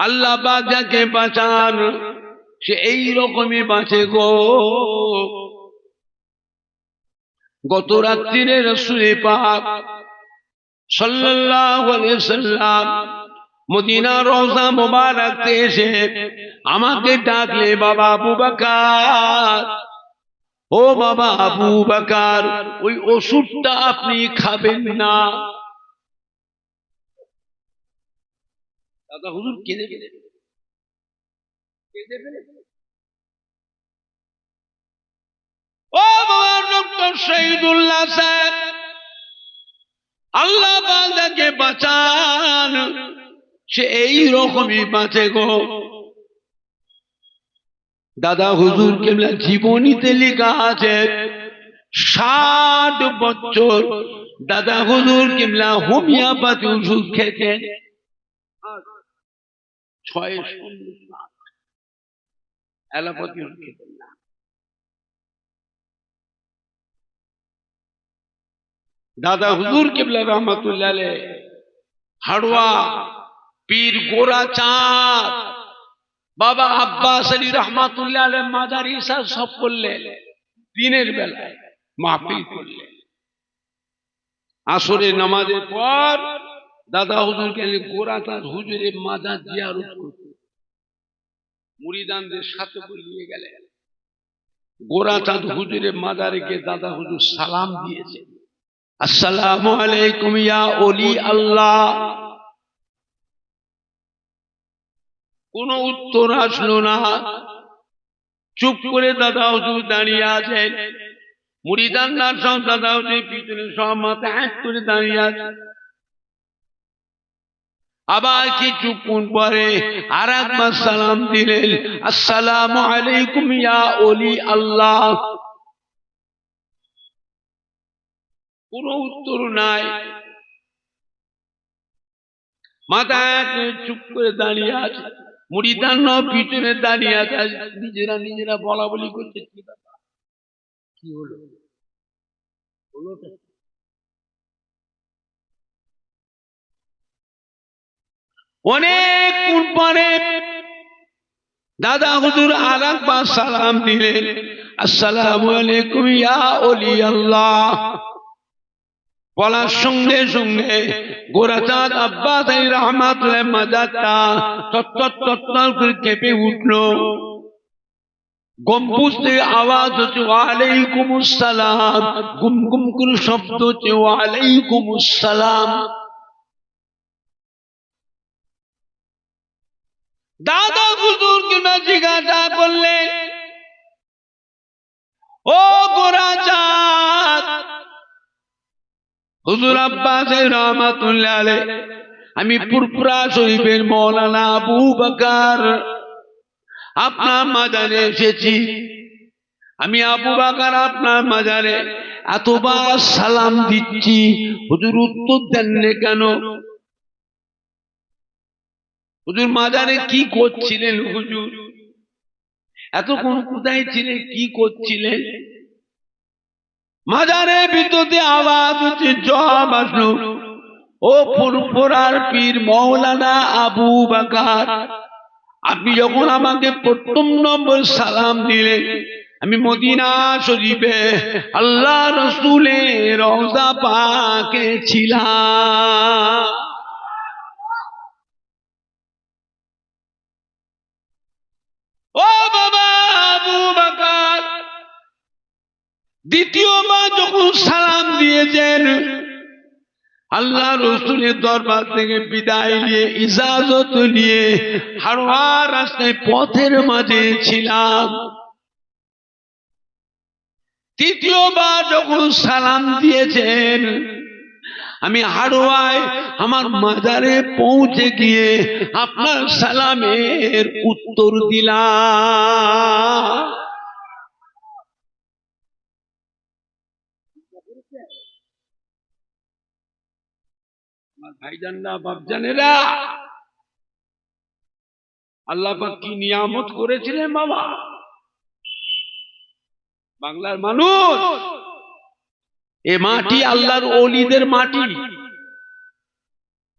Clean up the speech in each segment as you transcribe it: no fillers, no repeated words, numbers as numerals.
আল্লাহ পাক যাকে বাঁচান সে এই রকমই বাঁচে গো। গত রাত্রিরে রাসূল পাক সাল্লাল্লাহু আলাইহি সাল্লাম মদিনা রওজা মুবারক এসে আমাকে ডাকলে, বাবা আবু বকর, ও বাবা আবু বকর, ওই ওষুধটা আপনি খাবেন না। দাদা হুজুর কেঁদে কেঁদে ও বাবা ডক্টর শহীদুল্লাহ সাহেব, আল্লাহ বান্দাকে বাঁচান সে এই রকমই বাঁচে গো। দাদা হুজুর কেবলা জীবনীতে লেখা আছে 60 বছর দাদা হুজুর কেবলা হোমিওপ্যাথি ওষুধ খেতেন। 6 অ্যালোপ্যাথি ওষুধ খেতেন না। দাদা হুজুর কেবলা রহমাতুল্লাহ আলাইহি হাড়োয়া পীর গোরা চাঁদ, বাবা আব্বাস আলী রহমাতুল্লাহ আলাইহি মাদারিসা সব করলেন। দিনের বেলায় মাহফিল করলেন, আসরের নামাজের পর দাদা হুজুরকে গোরা চাঁদ হুজুরের মাজার জিয়ারত করতে মুরিদানদের সাথে করে নিয়ে গেলেন। গোরা চাঁদ হুজুরের মাজারে গিয়ে দাদা হুজুর সালাম দিয়েছেন, আসসালামু আলাইকুম ইয়া ওলি আল্লাহ। কোন উত্তর আসলো না, চুপ করে দাদা হুজুর দাঁড়িয়ে আছেন। মুরিদানরা সব দাদা হুজুরের পিছনে সব মাথায় হাত করে দাঁড়িয়ে আছে। আবার কিছুক্ষণ পরে আর একবার সালাম দিলেন, আসসালামু আলাইকুম ইয়া ওলি আল্লাহ। কোন উত্তর নাই, মাথায় চুপ করে দাঁড়িয়ে আছে। মুরিদানরা পিছনে দাঁড়িয়ে আছে, নিজেরা নিজেরা বলা বলি করছে, কি হলো হলোটা। অনেকক্ষণ পরে দাদা হুজুর আর একবার সালাম দিলেন, আসসালামু আলাইকুম ইয়া ওলি আল্লাহ। বলার সঙ্গে সঙ্গে গোরা চাঁদ আব্বাস আলী রহমাতুল্লাহ মাজারটা তত্তর তত্তর করে কেঁপে উঠলো। গম্বুজ থেকে আওয়াজ হচ্ছে ওয়ালাইকুম আসসালাম, গুম গুম করে শব্দ হচ্ছে ওয়ালাইকুম আসসালাম। দাদা হুজুরকে জিজ্ঞাসা করলেন, ও গোরা চাঁদ, হুজুর আব্বাস রহমাতুল্লাহ আলাইহি, আমি পুরপুরা শরীফের মৌলানা আবু বকর আপনার মাজারে এসেছি। আমি আবু বকর আপনার মাজারে এতবার সালাম দিচ্ছি, হুজুর উত্তর দেননি কেন? হুজুর মাজারে কি করছিলেন? হুজুর এতক্ষণ কোথায় ছিলেন, কি করছিলেন? মাজারের ভিতরে আওয়াজ হচ্ছে, জবাব আসলো, ও ফুরফুরার পীর মৌলানা আবু বকর, আপনি যখন আমাকে প্রথম নম্বর সালাম দিলেন, আমি মদিনা শরীফে আল্লাহ রাসূলের রওজা পাকে ছিলাম। ও বাবা আবু বকর, দ্বিতীয়বার যখন সালাম দিয়েছেন, আল্লাহ রাসূলের দরবার থেকে বিদায় নিয়ে ইজাজত নিয়ে হাড়োয়া রাস্তায় পথের মাঝে ছিলাম। তৃতীয়বার যখন সালাম দিয়েছেন, আমি হাড়োয়ায় আমার মাজারে পৌঁছে গিয়ে আপনার সালামের উত্তর দিলাম। ভাইজানরা বাপজানেরা, আল্লাহ পাক কি নিয়ামত করেছিলেন বাবা। বাংলার মানুষ, এ মাটি আল্লাহর ওলিদের মাটি,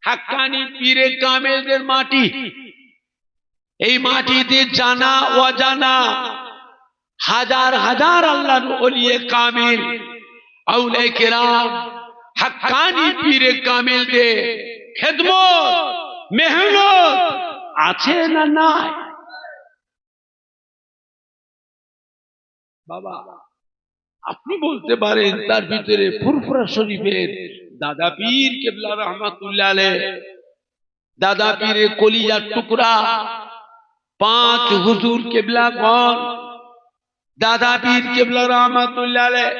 হাক্কানি পীরে কামেলদের মাটি। এই মাটিতে জানা অজানা হাজার হাজার আল্লাহর ওলিয়ে কামিল আউলিয়া কেরাম হাক্কানি পীরে কামিলদের খেদমত মেহনত আছে না নাই? বাবা আপনি বলতে পারেন তার ভিতরে ফুরফুরা শরীফের দাদা পীর কেবলা রহমাতুল্লাহ আলাইহ, দাদা পীরের কলিজার টুকরা পাঁচ হুজুর কেবলাগণ, দাদা পীর কেবলা রহমাতুল্লাহ আলাইহ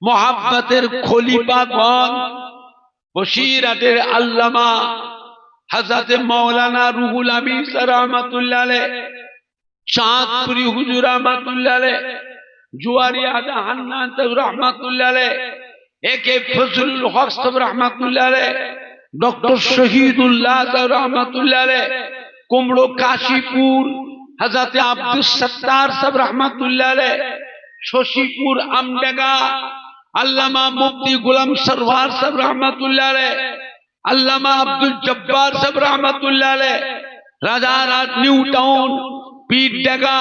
মোহাব্বতের খলিফাগণ, বসিরাটের আল্লামা হযরত মাওলানা রুহুল আমিন রহমাতুল্লাহ আলাইহ, চাঁদপুরি হুজুর রহমাতুল্লাহ আলাইহ, জুয়ারি আদা হান্নান রহমাতুল্লাহ আলাইহ, একে ফজলুল হক সাহেব রহমাতুল্লাহ আলাইহ, ডক্টর শহীদুল্লাহ রহমাতুল্লাহ আলাইহ, কুমড়ো কাশীপুর হযরত আব্দুল সত্তার সাহেব রহমাতুল্লাহ আলাইহ, শশীপুর আমডাঙ্গা আল্লামা মুফতি গোলাম সরওয়ার সাহেব রহমাতুল্লাহ আলাইহ, আল্লামা আব্দুল জব্বার সাহেব রহমাতুল্লাহ আলাইহ, রাজারহাট নিউ টাউন পীরডাঙ্গা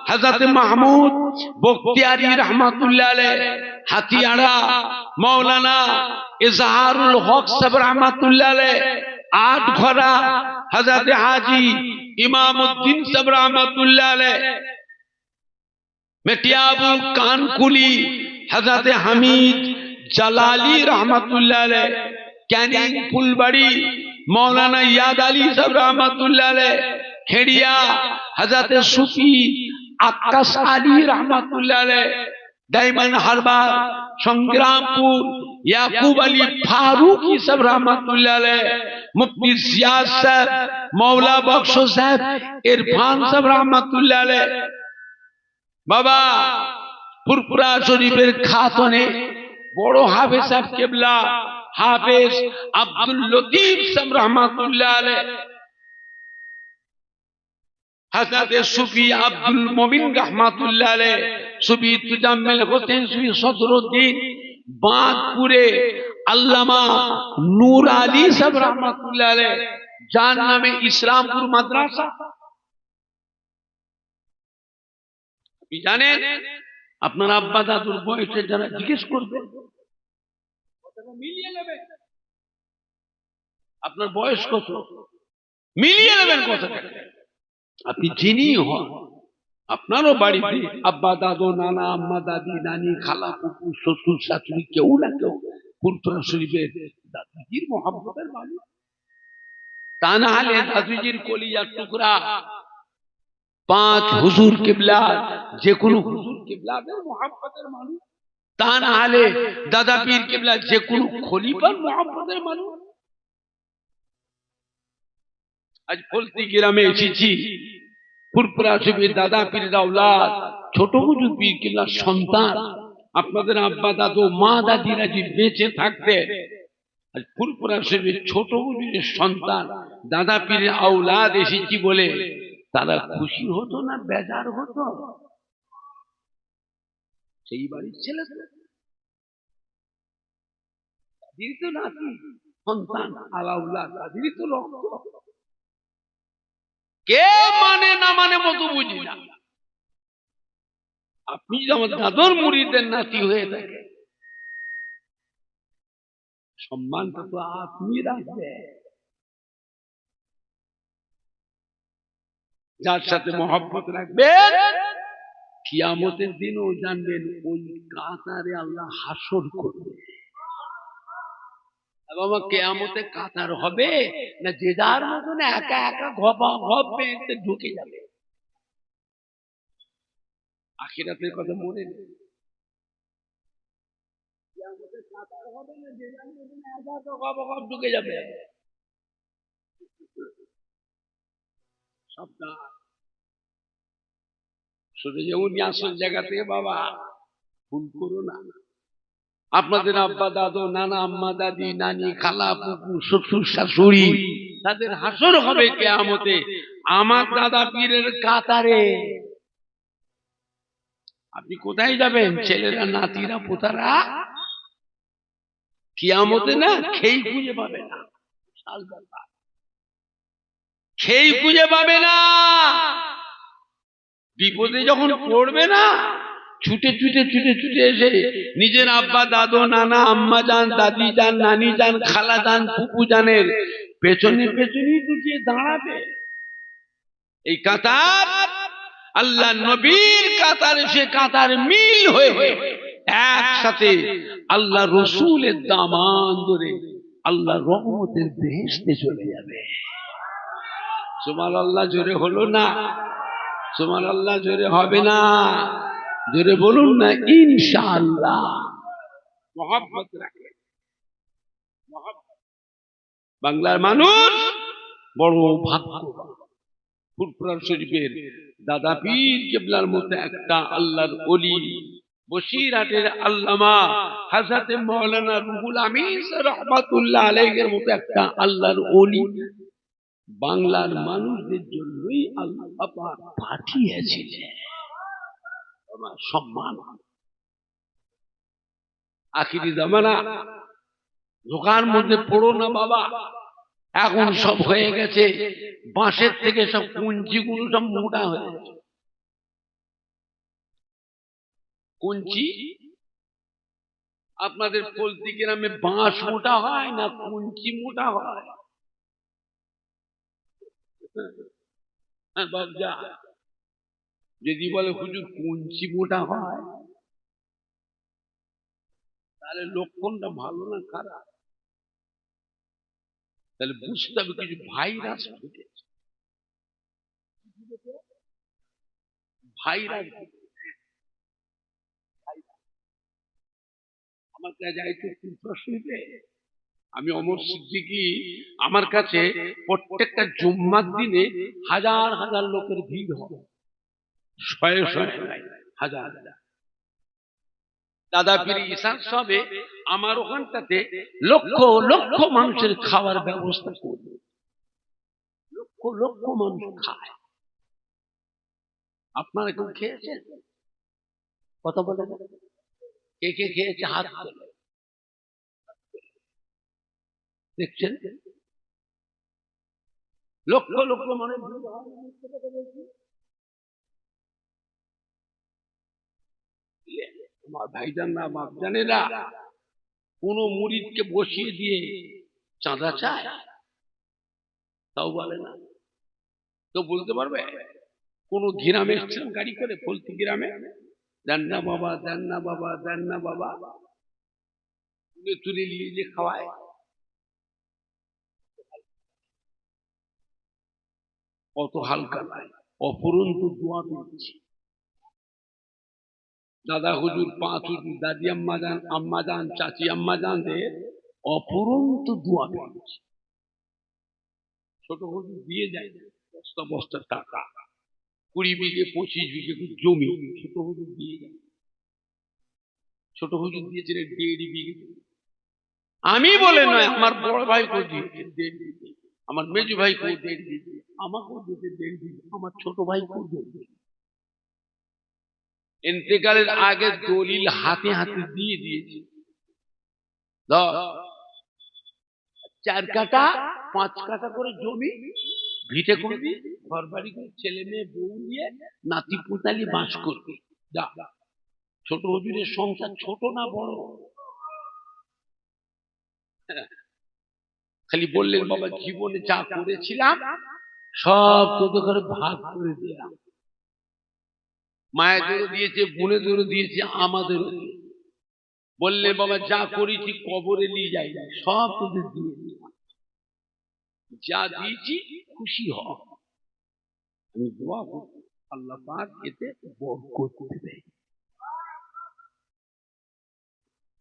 হযরত মাহমুদ বখতিয়ারি রহমাতুল্লাহ আলাইহ, হাতিয়াড়া মাওলানা ইজহারুল হক সাহেব রহমাতুল্লাহ আলাইহ, আটঘরা হযরত হাজী ইমামউদ্দিন সাহেব রহমাতুল্লাহ আলাইহ, মেটিয়াবুল কানকুলি হযরত হামিদ জালালি রহমাতুল্লাহ আলাইহ, ক্যানিং ফুলবাড়ি মাওলানা ইয়াদ আলী সাহেব রহমাতুল্লাহ আলাইহ, খেড়িয়া হযরত সুফি আক্কাস আলী রহমাতুল্লাহ আলাইহ, ডায়মন্ড হারবার সংগ্রামপুর ইয়াকুব আলী ফারুকি সাহেব রহমাতুল্লাহ আলাইহ, মুফতি জিয়াদ সাহেব, মৌলা বক্স সাহেব, ইরফান সাহেব রহমাতুল্লাহ আলাইহ। বাবা ফুরফুরা শরীফের খাতনে বড় হাফেজ সাহেব কেবলা হাফেজ আব্দুল লতিফ সাহেব রহমাতুল্লাহ আলাইহ, হযরত সুফি আব্দুল মুমিন রহমাতুল্লাহ আলাইহ, সুফি তুজাম্মেল হোসেন, সুফি সদরুদ্দিন বাঁধপুরে আল্লামা নূর আলী সাহেব রহমাতুল্লাহ আলাইহ, যার নামে ইসলামপুর মাদ্রাসা। আপনি জানেন আপনার আব্বা দাদুর বয়সে যারা জিজ্ঞেস করবে মিলিয়ে নেবেন আপনার বয়স কত, মিলিয়ে নেবেন কথাটা। আপনি যিনি হন আপনারও বাড়িতে আব্বা দাদু নানা আম্মা দাদি নানি খালা ফুফু শ্বশুর শাশুড়ি কেউ না কেউ ফুরফুরা শরীফের দাদিজির মহব্বতের মানুষ, তা না হলে দাদিজির কলিজার টুকরা পাঁচ হুজুর কিবলা যে কোনো হুজুর কিবলাদের মহব্বতের মানুষ, তা না হলে দাদা পীর কিবলা যে কোনো খলিফার মহব্বতের মানুষ। আজ ফলতি গ্রামে এসেছি, ফুরফুরা শরীফের দাদা পীরের আওলাদ ছোট হুজুর পীর কিবলার সন্তান, আপনাদের আব্বা দাদু মা দাদিরা যে বেঁচে থাকতে আজ ফুরফুরা শরীফের ছোট হুজুরের সন্তান দাদা পীরের আওলাদ এসেছি বলে তারা খুশি হতো না বেজার হতো? সেই বাড়ির ছেলে তাদেরই তো নাতি সন্তান আলাউল্লাহ, তাদেরই তো রক্ত। কে মানে না মানে মতো বুঝি না। আপনি যেমন দাদর মুরিদের নাতি হয়ে থাকে সম্মানটা তো আপনি রাখবে। যার সাথে মহব্বত রাখবেন কিয়ামতের দিনও জানবেন ওই কাতারে আল্লাহ হাসর করবে। বাবা কিয়ামতে কাতার হবে না যে যার মতন একা একা ঘপ পেতে ঢুকে যাবে? আখিরাতের কথা মনে নেই। কিয়ামতে কাতার হবে না যে যার মতন একা একা ঘপ ঢুকে যাবে? সবটা শুধু যেমন আসল জায়গা থেকে বাবা ভুল করো না। আপনাদের আব্বা দাদু নানা আম্মা দাদি নানি খালা পুকু শ্বশুর শাশুড়ি তাদের হাসর হবে কিয়ামতে আমার দাদা পীরের কাতারে। আপনি কোথায় যাবেন? ছেলেরা নাতিরা পোতারা কিয়ামতে না খেই খুঁজে পাবে না। সেই খুঁজে পাবে না। বিপদে যখন পড়বে না, ছুটে ছুটে ছুটে ছুটে এসে নিজের আব্বা, দাদু, নানা, আম্মা যান, দাদি যান, নানি যান, খালা যান, ফুপু জানের পেছনে পেছনেই গিয়ে দাঁড়াবে। এই কাতার আল্লাহ নবীর কাতার, সে কাতার মিল হয়ে একসাথে আল্লাহ রসুলের দামান ধরে আল্লাহ রহমতের বেহেশতে চলে যাবে। সুবহানাল্লাহ জোরে হলো না? সুবহানাল্লাহ জোরে হবে না? জোরে বলুন না ইনশাআল্লাহ। মহব্বত রাখে। বাংলার মানুষ বড় ভাগ্যবান। ফুরফুরা শরীফের দাদা পীর কেবলার মতো একটা আল্লাহর ওলি, বসিরহাটের আল্লামা হযরত মাওলানা রুহুল আমিন রাহমাতুল্লাহ আলাইহির মতো একটা আল্লাহর ওলি বাংলার মানুষদের জন্যই আল্লাহ পাক পাঠিয়েছিলেন। আমার সম্মান। আখিরি জামানা, ধোকার মধ্যে পড়ো না বাবা। এখন সব হয়ে গেছে, বাঁশের থেকে সব কুঞ্চিগুলো সব মোটা হয়ে গেছে। কুঞ্চি আপনাদের পলতি গ্রামে বাঁশ মোটা হয় না কুঞ্চি মোটা হয়? বাবজা যদি বলে হুজুর কুঞ্চি মোটা হয়, তাহলে লক্ষণটা ভালো না খারাপ? তাহলে বুঝতে হবে কিছু ভাইরাস ঢুকেছে। ভাইরাস আমার কাছে একটু প্রশ্নতে আমি অমর সিদ্দিকী, আমার কাছে প্রত্যেকটা জুম্মার দিনে হাজার হাজার লোকের ভিড় হয়, শয়ে শয়ে হাজার হাজার। দাদা পীর ইসাক সাহেব আমার ওখানটাতে লক্ষ লক্ষ মানুষের খাওয়ার ব্যবস্থা করবে, লক্ষ লক্ষ মানুষ খায়। আপনারা কেউ খেয়েছেন? কথা বলে কে কে খেয়েছে হাত তোলে। দেখছেন লক্ষ লক্ষ মানুষ। আমার ভাইজান না বাপ জানেরা, কোন মুরিদকে বসিয়ে দিয়ে চাঁদা চায়? তাও বলে না। তো বলতে পারবে কোন গ্রামে এসেছিলাম গাড়ি করে, ফলতি গ্রামে, দেন না বাবা, দেন না বাবা, দেন না বাবা, তুলে তুলে নিয়ে যে খাওয়ায়। কত হালকা নাই, অপরন্ত দোয়া পেয়েছি। দাদা হুজুর, পাঁচ হুজুর, দাদি আম্মা যান, চাচি আম্মা যানদের অপরন্ত দোয়া পেয়েছি। ছোট হুজুর দিয়ে যায় বস্তা বস্তা টাকা, 20 বিঘে 25 বিঘে জমি ছোট হুজুর দিয়ে যায়। ছোট হুজুর দিয়েছিলেন 1.5 বিঘে। আমি বলে নয়, আমার বড় ভাই কো দিয়েছে 1.5 বিঘে, আমার মেজু ভাই কো 1.5 বিঘে, আমাকেও দিয়েছে 1.5 বিঘে, আমার ছোট ভাই কো 1.5 বিঘে। ইন্তেকালের আগে দলিল হাতে হাতে দিয়ে দিয়েছি। 4 কাঠা 5 কাঠা করে জমি ভিটে করবি, ঘর বাড়ি করে ছেলে মেয়ে বউ নিয়ে নাতি পুতালি বাস করবি। যা, ছোট হুজুরের সংসার ছোট না বড়? খালি বললেন বাবা জীবনে যা করেছিলাম সব তোদের ঘরে ভাগ করে দিলাম। মায়েদেরও দিয়েছে, বোনেদেরও দিয়েছে, আমাদেরও। বললে বাবা যা করেছি কবরে নিয়ে যাই, সব তোদের দিয়ে দিলাম, যা দিয়েছি খুশি হ। আমি দোয়া করব আল্লাহ পাক এতে বরকত দেবে।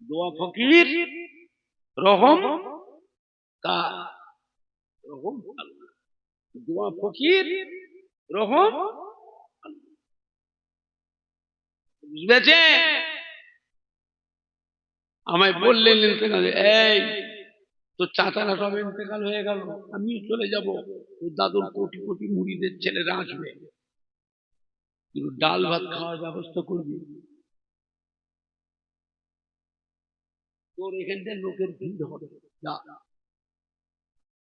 দোয়া ফকির রহম কার? রহম আল্লাহ। দোয়া ফকির রহম আল্লাহ। বুঝেছে? আমায় বললেন ইন্তেকাল, এই তো চাচারা সব ইন্তেকাল হয়ে গেল, আমি চলে যাব, তোর দাদুর কোটি কোটি মুড়িদের ছেলেরা আসবে, কিন্তু ডাল ভাত খাওয়ার ব্যবস্থা করবি। তোর এখানটা লোকের ভিড় হবে,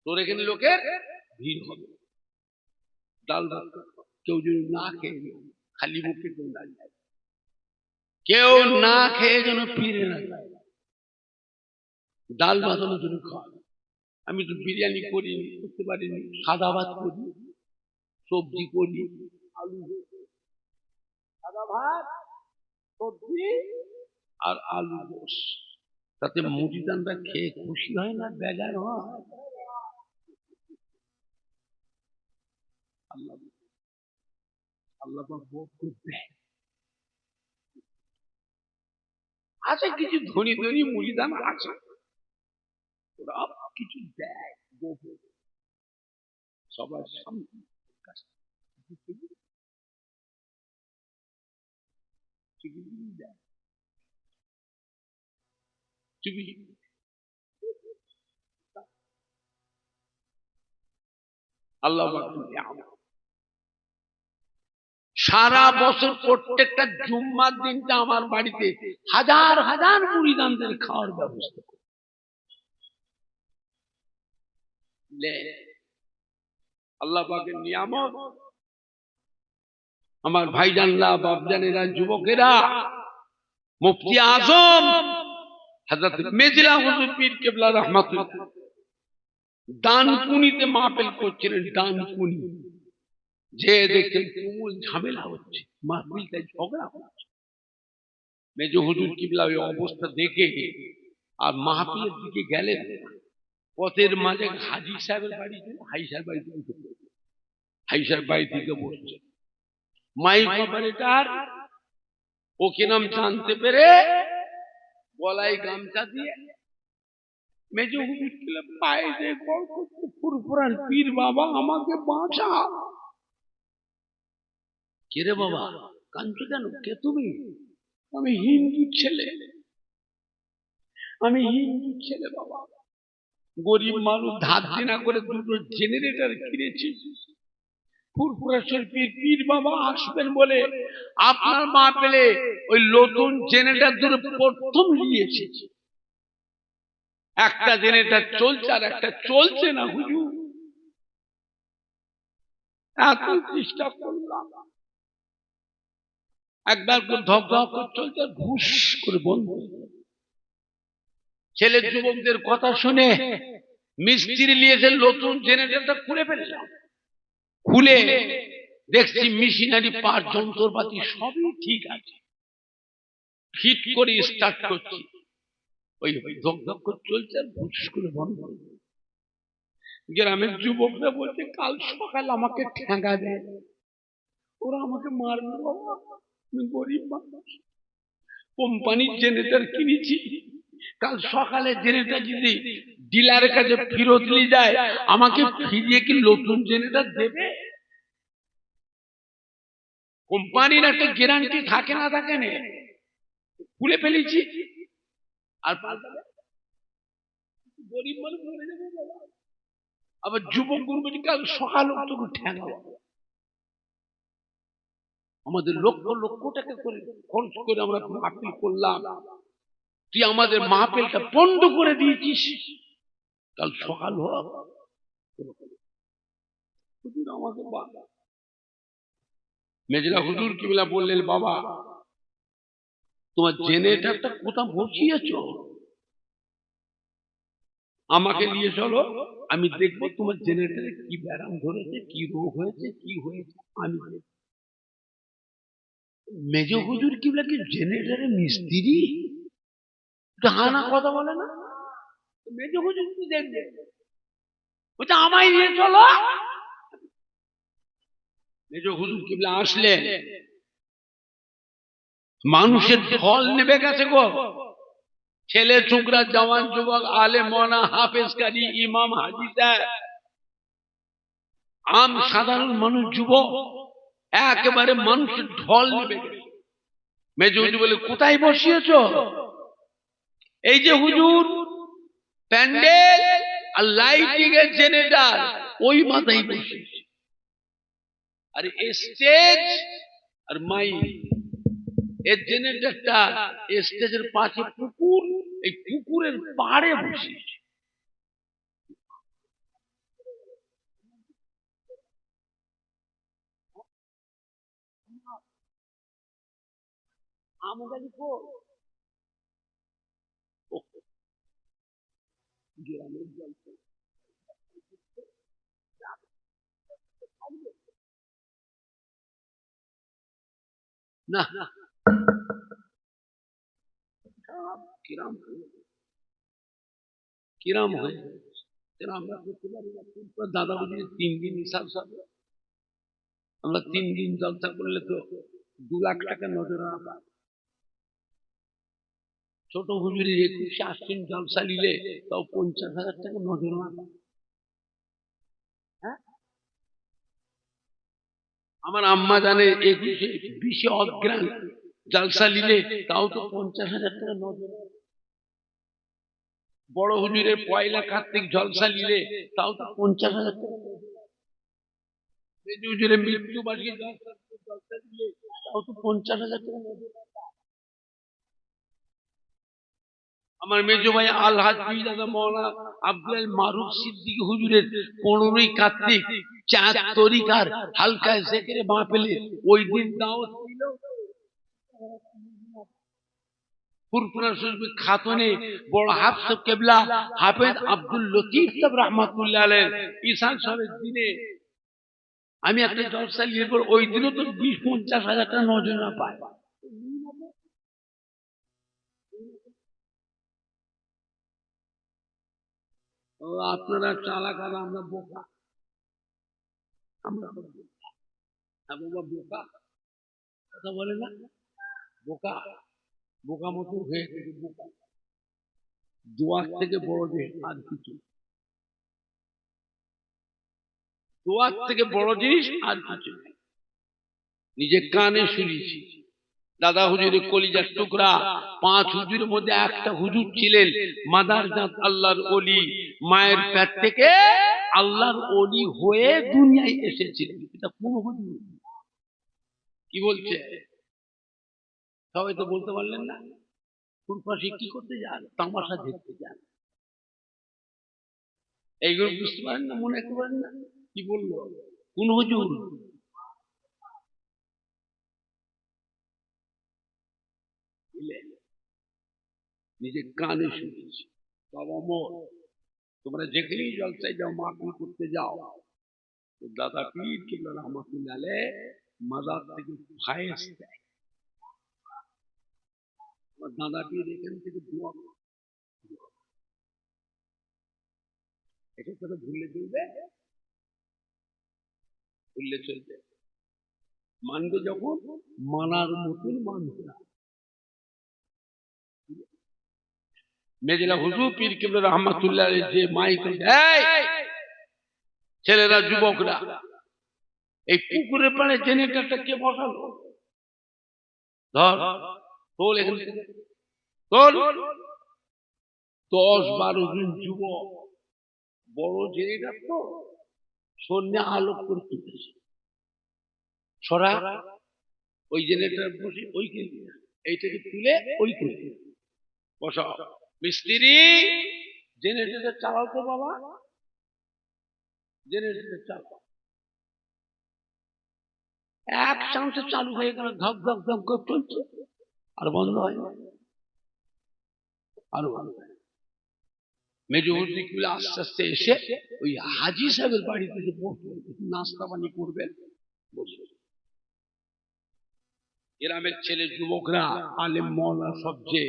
তোর এখানে লোকের ভিড় হবে। ডাল ভাত কেউ যদি না খেয়ে খালি মুখে কেউ না যায়, কেউ না খেয়ে যেন ফিরে না যায়, ডাল ভাত যেন খাওয়া। আমি তো বিরিয়ানি করি, করতে পারিনি, সাদা ভাত করি, সবজি করি, আলু, সাদা ভাত, সবজি আর আলু গোস, তাতে মুড়ি দানটা খেয়ে খুশি হয় না, বেজার হয়? আল্লাহ আল্লাহ ভোগ করতে আছে, কিছু ধনী ধনী মুড়ি দান আছে, ওরা কিছু দেয় সবার সামনে। আল্লাহ সারা বছর প্রত্যেকটা জুম্মার দিনটা আমার বাড়িতে হাজার হাজার মুড়িদানদের খাওয়ার ব্যবস্থা করে। আল্লাহ পাকের নিয়ামত। আমার ভাইজানরা, বাপজানেরা, যুবকেরা, মুফতি আজম হযরত মেজলা হুজুর পীর কেবলা রাহমাতুল্লাহ ডানকুনিতে মাহফিল করছিলেন। ডানকুনি যে দেখছেন তুমুল ঝামেলা হচ্ছে, মাহফিলটায় ঝগড়া হচ্ছে। মেজ হুজুর কিবলা ওই অবস্থা দেখে আর মাহফিলের দিকে গেলেন, পথের মাঝে হাজি সাহেবের বাড়ি, হাই সাহেব বাড়ি থেকে উঠে পড়লেন। হাই সাহেব বাড়ি থেকে বসছে, মাইক অপারেটর ওকে নাম জানতে পেরে গলায় গামছা দিয়ে মেজ হুজুর কিবলা পায়ে দিয়ে গড় করতে ফুরফুরান, পীর বাবা আমাকে বাঁচা। কে রে বাবা, কাঁদছো কেন? কে তুমি? আমি হিন্দু ছেলে, আমি হিন্দু ছেলে বাবা, গরিব মানুষ, ধার দেনা করে দুটো জেনারেটর কিনেছি। ফুরফুরা শরীফের পীর বাবা আসবেন বলে আপনার মা পেলে ওই নতুন জেনারেটর দুটো প্রথম নিয়েছি। একটা জেনারেটর চলছে আর একটা চলছে না হুজুর, এত চেষ্টা করলাম, একবার ধপ ধপ করে চলছে, ঘুষ করে বন্ধ। ছেলে যুবকদের কথা শুনে মিস্ত্রি নিয়েছে, নতুন জেনারেটরটা খুলে ফেললাম। খুলে দেখছি মেশিনারি পার্ট, যন্ত্রপাতি সবই ঠিক আছে, ফিট করে স্টার্ট করছি, ওই ধক ধক করে চলছে আর ঘুষ করে বন্ধ। গ্রামের যুবকরা বলছে কাল সকাল আমাকে ঠেঙ্গা দেয়, ওরা আমাকে মারবে বাবা, আমি গরিব মানুষ, কোম্পানির জেনারেটর কিনেছি, কাল সকালে জেনারেটর যদি ডিলারের কাছে ফেরত নিয়ে যায়, আমাকে ফিরিয়ে কি নতুন জেনারেটর দেবে? কোম্পানির একটা গ্যারান্টি থাকে না, থাকে না, খুলে ফেলেছি আর গরিব মানুষ মরে যাবে বাবা। আবার যুবক বলছি কাল সকাল তোকে ঠেঙ্গা। আমাদের লক্ষ লক্ষ টাকা করে খরচ করে আমরা মাহফিল করলাম, তুই আমাদের মাহফিলটা বন্ধ করে দিয়েছিস, কাল সকাল হোক। আমাকে মেজলা হুজুর কিবলা বললেন বাবা তোমার জেনারেটরটা কোথাও বসিয়েছ, আমাকে নিয়ে চলো, আমি দেখবো তোমার জেনারেটরে কি ব্যারাম ধরেছে, কি রোগ হয়েছে, কি হয়েছে আমি। মেজ হুজুর কিবলা কি জেনারেটরের মিস্ত্রি? হানা কথা বলে না। মেজ হুজুর কি দেখবে, ওটা আমায় নিয়ে চলো। মেজ হুজুর কিবলা আসলে মানুষের ঢল নেবে গেছে গো, ছেলে ছোকরা, জওয়ান যুবক, আলেম মওলানা, হাফেজ কারি, ইমাম, হাজি সাহেব, আম সাধারণ মানুষ, যুবক, একেবারে মানুষের ঢল নেবে গেছে। মেজ হুজুর বলে কোথায় বসিয়েছ? এই যে হুজুর প্যান্ডেল আর লাইটিং এর জেনারেটর ওই মাথায় বসিয়েছে, আর স্টেজ আর মাইক এর জেনারেটরটা স্টেজের পাশে পুকুর, এই পুকুরের পাড়ে বসিয়েছে। আমগালি গ্রামের জল না কিরাম কিরাম হয় আমরা করতে পারি না। দাদা বুঝি 3 দিন হিসাব সাথে আমরা 3 দিন জলসা করলে তো 2 লাখ টাকা নজর আনা। ছোট হুজুরি 21 আশ্বিন জলসা নিলে তাও 50,000 টাকা নজর আনা। আমার আম্মা জানে 21-20 অগ্রাণ জলসা নিলে তাও তো 50,000 টাকা নজর। বড় হুজুরের পয়লা কার্তিক জলসা নিলে তাও তো 50,000 টাকা। মেজু হুজুরের মৃত্যু বার্ষিকী জলসা দিলে তাও তো 50,000 টাকা। আমার মেজো ভাই আলহাজ পীরজাদা মাওলানা আব্দুল মারুফ সিদ্দিকী হুজুরের 15ই কার্তিক চাঁদ তরিকার হালকা জিকিরে মাহফিলে ওই দিন দাওয়াত ছিল। ফুরফুরা শরীফ খাতুনে বড় হাফস কিবলা হাফেজ আব্দুল লতিফ সাহেব রাহমাতুল্লাহ আলাইহি ঈশান সাহেবের দিনে আমি একটা জলসা নিয়ে পর ওই দিনও তো 20-50,000 টাকা নজর পায়। আপনারা চালাক আর আমরা বোকা। আমরা বোকা কথা বলে না, বোকা বোকা মতো হয়ে গেছে। বোকা দোয়ার থেকে বড় জিনিস আর কিছু, দোয়ার থেকে বড় জিনিস আর কিছু নিজে কানে শুনেছি। দাদা হুজুরের কলিজার টুকরা 5 হুজুরের মধ্যে একটা হুজুর ছিলেন মাদারজাত আল্লাহর ওলি, মায়ের পেট থেকে আল্লাহর ওলি হয়ে দুনিয়ায় এসেছিলেন। এটা কোন হুজুর কি বলছে? সবাই তো বলতে পারলেন না। ফুরফাসি কি করতে যান? তামাশা দেখতে যান। এইগুলো বুঝতে পারেন না, মনে রাখতে পারেন না। কি বললো কোন হুজুর? নিজে কানে শুনেছি। বাবা মোর তোমরা যেখানেই জলসায় যাও, মাহফিল করতে যাও, দাদা পীর কিবলা রহমাতুল্লাহ আলাইহি মাজার থেকে ফায়েজ দেয়। দাদা পীর এখান থেকে দোয়া করে। এটা কথা ভুললে চলবে? ভুললে চলবে? মানবে যখন মানার মতন মানবে না। মেজলা হুজুর পীর কিবলা রহমাতুল্লাহ আলাইহি যে মাইক ছেলেরা যুবকরা এই পুকুরের পাড়ে জেনারেটরটা কে বসালো? ধর তোল এখান থেকে তোল। 10-12 জন যুবক বড় জেনারেটর তো সন্ধ্যে আলোক করে তুলতেছে। ছড়া ওই জেনারেটর বসে ওই এইটাকে তুলে ওই করে বসা। মিস্ত্রি জেনারেটর চালাও তো বাবা, জেনারেটর চালাও। এক চান্সে চালু হয়ে গেল, ধক ধক ধক করে চলছে, আর বন্ধ হয় না। আরো ভালো মেজো হুজুর আস্তে আস্তে এসে ওই হাজি সাহেবের বাড়িতে যে বসবেন, নাস্তা পানি করবেন, বসবেন। গ্রামের ছেলে যুবকরা আলেম মওলানা সব যে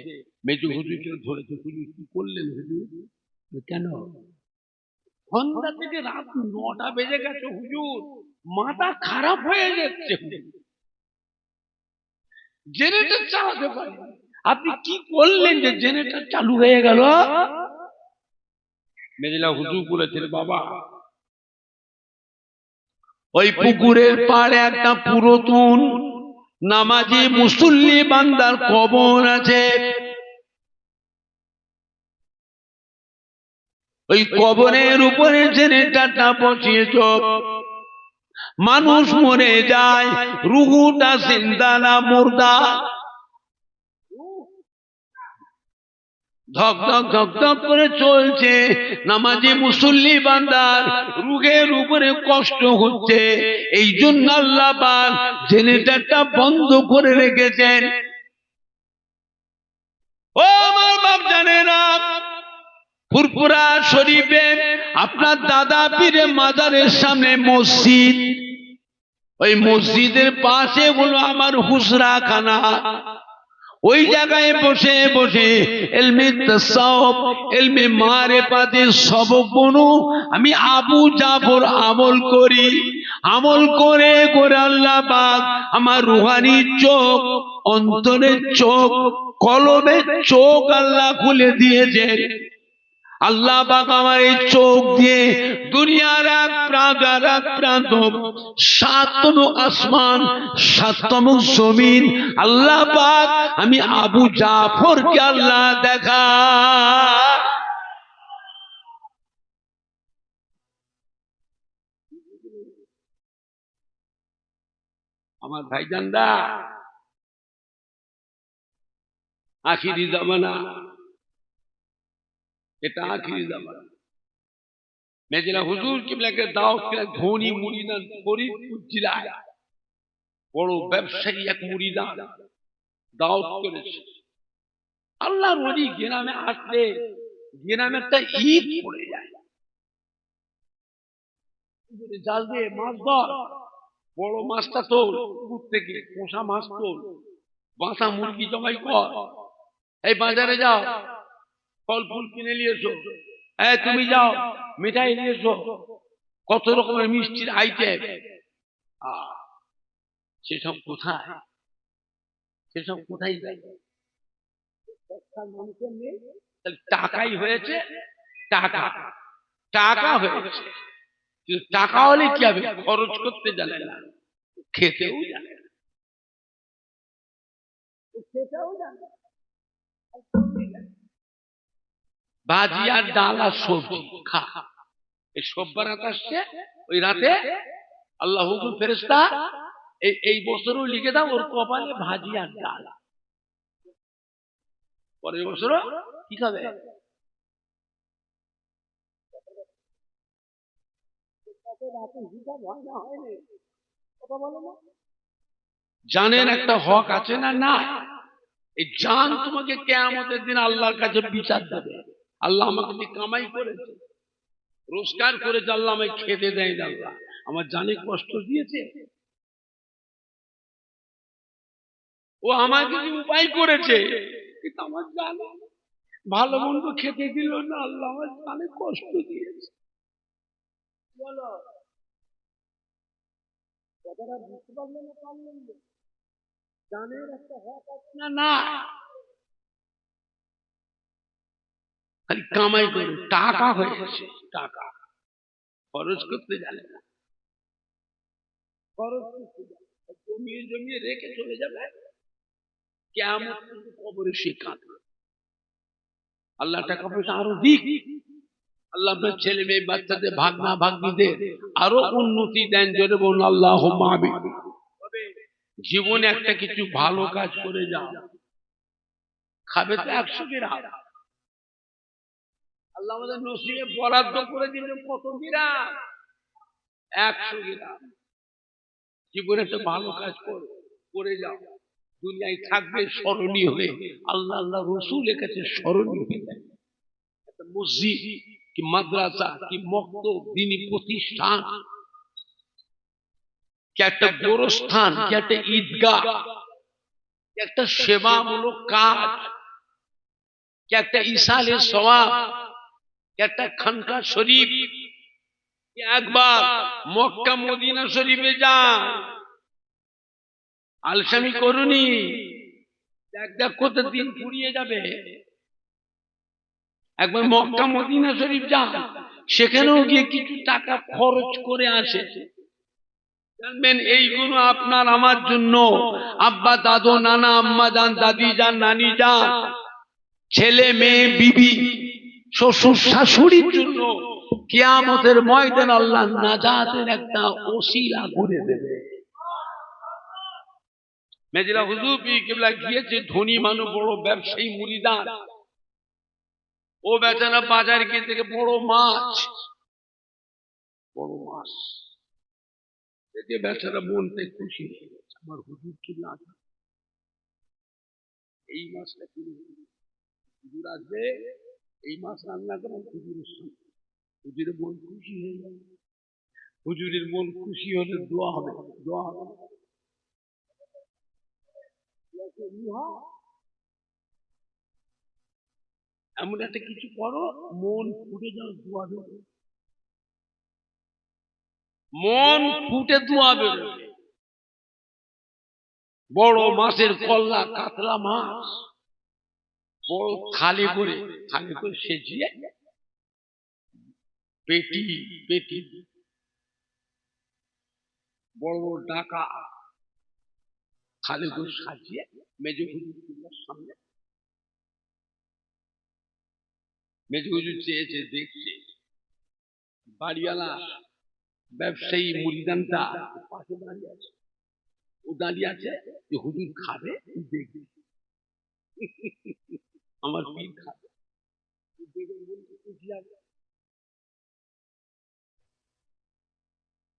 মেজো হুজুরকে ধরেছে। হুজুর কি করলেন? হুজুর কেন? সন্ধ্যা থেকে রাত 9টা বেজে গেছে হুজুর, মাথা খারাপ হয়ে যাচ্ছে, জেনারেটর চালাতে পারি। আপনি কি করলেন যে জেনারেটর চালু হয়ে গেল? মেজলা হুজুর বলেছেন, বাবা ওই পুকুরের পাড়ে একটা পুরাতন নামাজি মুসল্লি বান্দার কবর আছে। ওই কবরের উপরে জেনারেটরটা বসিয়েছ। মানুষ মরে যায়, রুহুটা জিন্দা না মুর্দা? ধক ধক ধক ধক করে চলছে, নামাজি মুসল্লি বান্দার রুহের উপরে কষ্ট হচ্ছে। এই জন্য আল্লাহ পাক জেনারেটরটা বন্ধ করে রেখেছেন। ও আমার বাপ জানেরা, ফুরফুরা শরীফে আপনার দাদা পীরের মাজারের সামনে মসজিদ, ওই মসজিদের পাশে হলো আমার হুজরাখানা। ওই জায়গায় বসে বসে ইলমে তাসাউফ, ইলমে মারিফাতের সবক বনু আমি আবু জাফর আমল করি। আমল করে করে আল্লাহ পাক আমার রুহানি চোখ, অন্তরের চোখ, কলবের চোখ আল্লাহ খুলে দিয়েছেন। আল্লাহ পাক আমার এই চোখ দিয়ে দুনিয়ার এক প্রান্ত আর এক প্রান্ত, সাততম আসমান, সাততম জমিন আল্লাহ পাক আমি আবু জাফরকে আল্লাহ দেখা। আমার ভাইজানরা, আখিরি জামানা, এটা আখিরি জামানা। মেজলা হুজুর কিবলাকে দাওয়াত করে ধনী মুরিদান ফরিদপুর জেলায় বড় ব্যবসায়ী এক মুরিদান দাওয়াত করেছে। আল্লাহর ওলি গ্রামে আসলে গ্রামে একটা ঈদ পড়ে যায়। জাল দিয়ে মাছ ধর, বড় মাছটা তোল পুকুর থেকে, পোষা মাছ তোল, বাঁচা মুরগি জবাই কর, এই বাজারে যাও ফল ফুল কিনে নিয়ে এসো, তুমি যাও মিঠাই নিয়ে এসো, কত রকমের মিষ্টির আইটেম। সেসব কোথায়, সেসব কোথায় যায়? মানুষের নেই, টাকাই হয়েছে, টাকা টাকা হয়েছে। টাকা হলে কি হবে? খরচ করতে জানে না, খেতেও জানে না, খেতেও জানে। ভাজি আর ডাল আর সবজি খা, এই সব্বার রাত আসছে, ওই রাতে আল্লাহ হুকুম ফেরেশতা এই বছরও লিখে দাও ওর কপালে ভাজি আর ডাল, পরের বছরও কি খাবে? জানেন একটা হক আছে না? না, এই জান তোমাকে কিয়ামতের দিন আল্লাহর কাছে বিচার দেবে। আল্লাহ আমাকে যে কামাই করেছে, রোজগার করেছে, আল্লাহ আমাকে খেতে দেয় না, আল্লাহ আমার জানে কষ্ট দিয়েছে, ও আমাকে যে উপায় করেছে, কিন্তু আমার জানে ভালো মন্দ খেতে দিল না, আল্লাহ আমার জানে কষ্ট দিয়েছে। বলো কথাটা বুঝতে পারলেন না? পারলেন না? জানের একটা হক আছে না? না, খালি কামাই করে টাকা হয়ে গেছে, টাকা খরচ করতে জানে না, খরচ করতে জানে, জমিয়ে জমিয়ে রেখে চলে যাবে, কিয়ামত পর্যন্ত কবরে সে কাঁদবে। আল্লাহ টাকা পয়সা আরো দিক, আল্লাহ আপনার ছেলে মেয়ে বাচ্চাদের ভাগনা ভাগ্নিদের আরো উন্নতি দেন, জোরে বলুন আল্লাহুম্মা আমিন। জীবনে একটা কিছু ভালো কাজ করে যাও, খাবে তো 100 গ্রাম, আল্লাহ আমাদের নসিবে বরাদ্দ করে দিলেন কত গ্রাম? 100 গ্রাম। জীবনে একটা ভালো কাজ করে যাও, দুনিয়ায় থাকবে স্মরণীয় হয়ে, আল্লাহ আল্লাহ রসুলের কাছে স্মরণীয় হয়ে যায়। একটা মসজিদ কি মাদ্রাসা কি মক্তব দ্বীনি প্রতিষ্ঠান কি একটা গোরস্থান কি একটা ঈদগাহ কি একটা সেবামূলক কাজ কি একটা ইসালে সওয়াব কি একটা খানকা শরীফ, একবার মক্কা মদিনা শরীফে যান, আলসামি করুনি, দেখ কত দিন ফুরিয়ে যাবে। একবার মক্কা মদিনা শরীফ যান, সেখানেও গিয়ে কিছু টাকা খরচ করে আসে। জানবেন এইগুলো আপনার আমার জন্য, আব্বা দাদু নানা আম্মা যান দাদি যান নানি যান, ছেলে মেয়ে বিবি শ্বশুর শাশুড়ির জন্য কিয়ামতের ময়দান আল্লাহ নাজাতের একটা ওসিলা করে দেবে। মেজলা হুজুর পীর কিবলা গিয়েছে, ধনী মানুষ বড় ব্যবসায়ী মুরিদান, ও বেচারা বাজার গিয়ে থেকে বড় মাছ দেখে বেচারা মনটাই খুশি হয়ে গেছে, আমার হুজুর কি না এই মাছটা কিনে হুজুর আসবে, এই মাছ রান্না করে হুজুরের সঙ্গে, হুজুরের মন খুশি হয়ে যাবে। হুজুরের মন খুশি হলে দোয়া হবে, দোয়া হবে এমন একটা কিছু করো মন ফুটে যাও, দোয়া দেবে, মন ফুটে দোয়া দেবে। বড় মাছের কল্লা কাতলা মাছ বড় থালি করে সেজিয়ে পেটি পেটি বড় বড় ডাকা থালি করে সাজিয়ে মেজে হুজুর সামনে, মেজে হুজুর চেয়েছে দেখছে, বাড়িওয়ালা ব্যবসায়ী মুড়িদানটা পাশে দাঁড়িয়ে আছে, ও দাঁড়িয়ে আছে যে হুজুর খাবে দেখবে, আমার পীর খাবে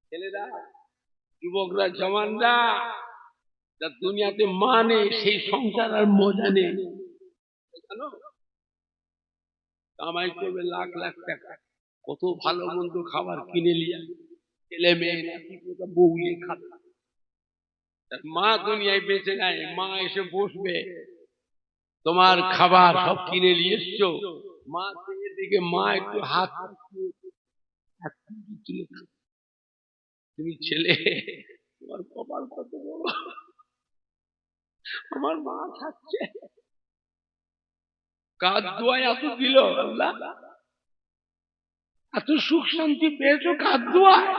ছেলেরা যুবকরা জওয়ানরা যার দুনিয়াতে মা নেই সেই সংসার আর মজা নেই, জানো কামাই করবে লাখ লাখ টাকা, কত ভালো মন্দ খাবার কিনে নিয়ে ছেলে মেয়ে নাতি বউলে খাবে, মা দুনিয়ায় বেঁচে নাই, মা এসে বসবে, তোমার খাবার সব কিনে নিয়ে এসছো, মা দিকে মা একটু হাত তুমি ছেলে তোমার কপাল কত বড়, আমার মা খাচ্ছে, কার দোয়ায় এত দিল আল্লাহ, এত সুখ শান্তি পেয়েছো কার দোয়ায়,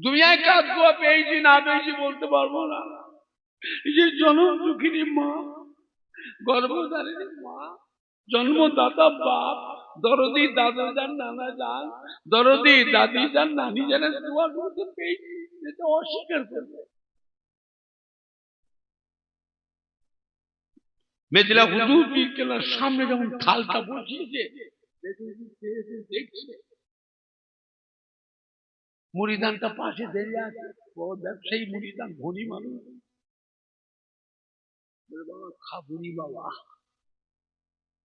দুনিয়ায় কার দোয়া পেয়েছি না পেয়েছি বলতে পারবো না, এই যে জনম দুঃখিনী মা, গর্ভধারিণী মা, জন্মদাতা বাপ, দরদি দাদা যান নানা যান, দরদি দাদি যান নানি জানের দোয়া করতে পেয়েছি, এটা অস্বীকার করবে। মেদিলা হুজুর পীর কেবলার সামনে যখন থালটা বসিয়েছে দেখছে মুড়িদানটা পাশে দাঁড়িয়ে আছে, বড় ব্যবসায়ী মুড়িদান, ধনী মানুষ, বাবা খাবুনি বাবা,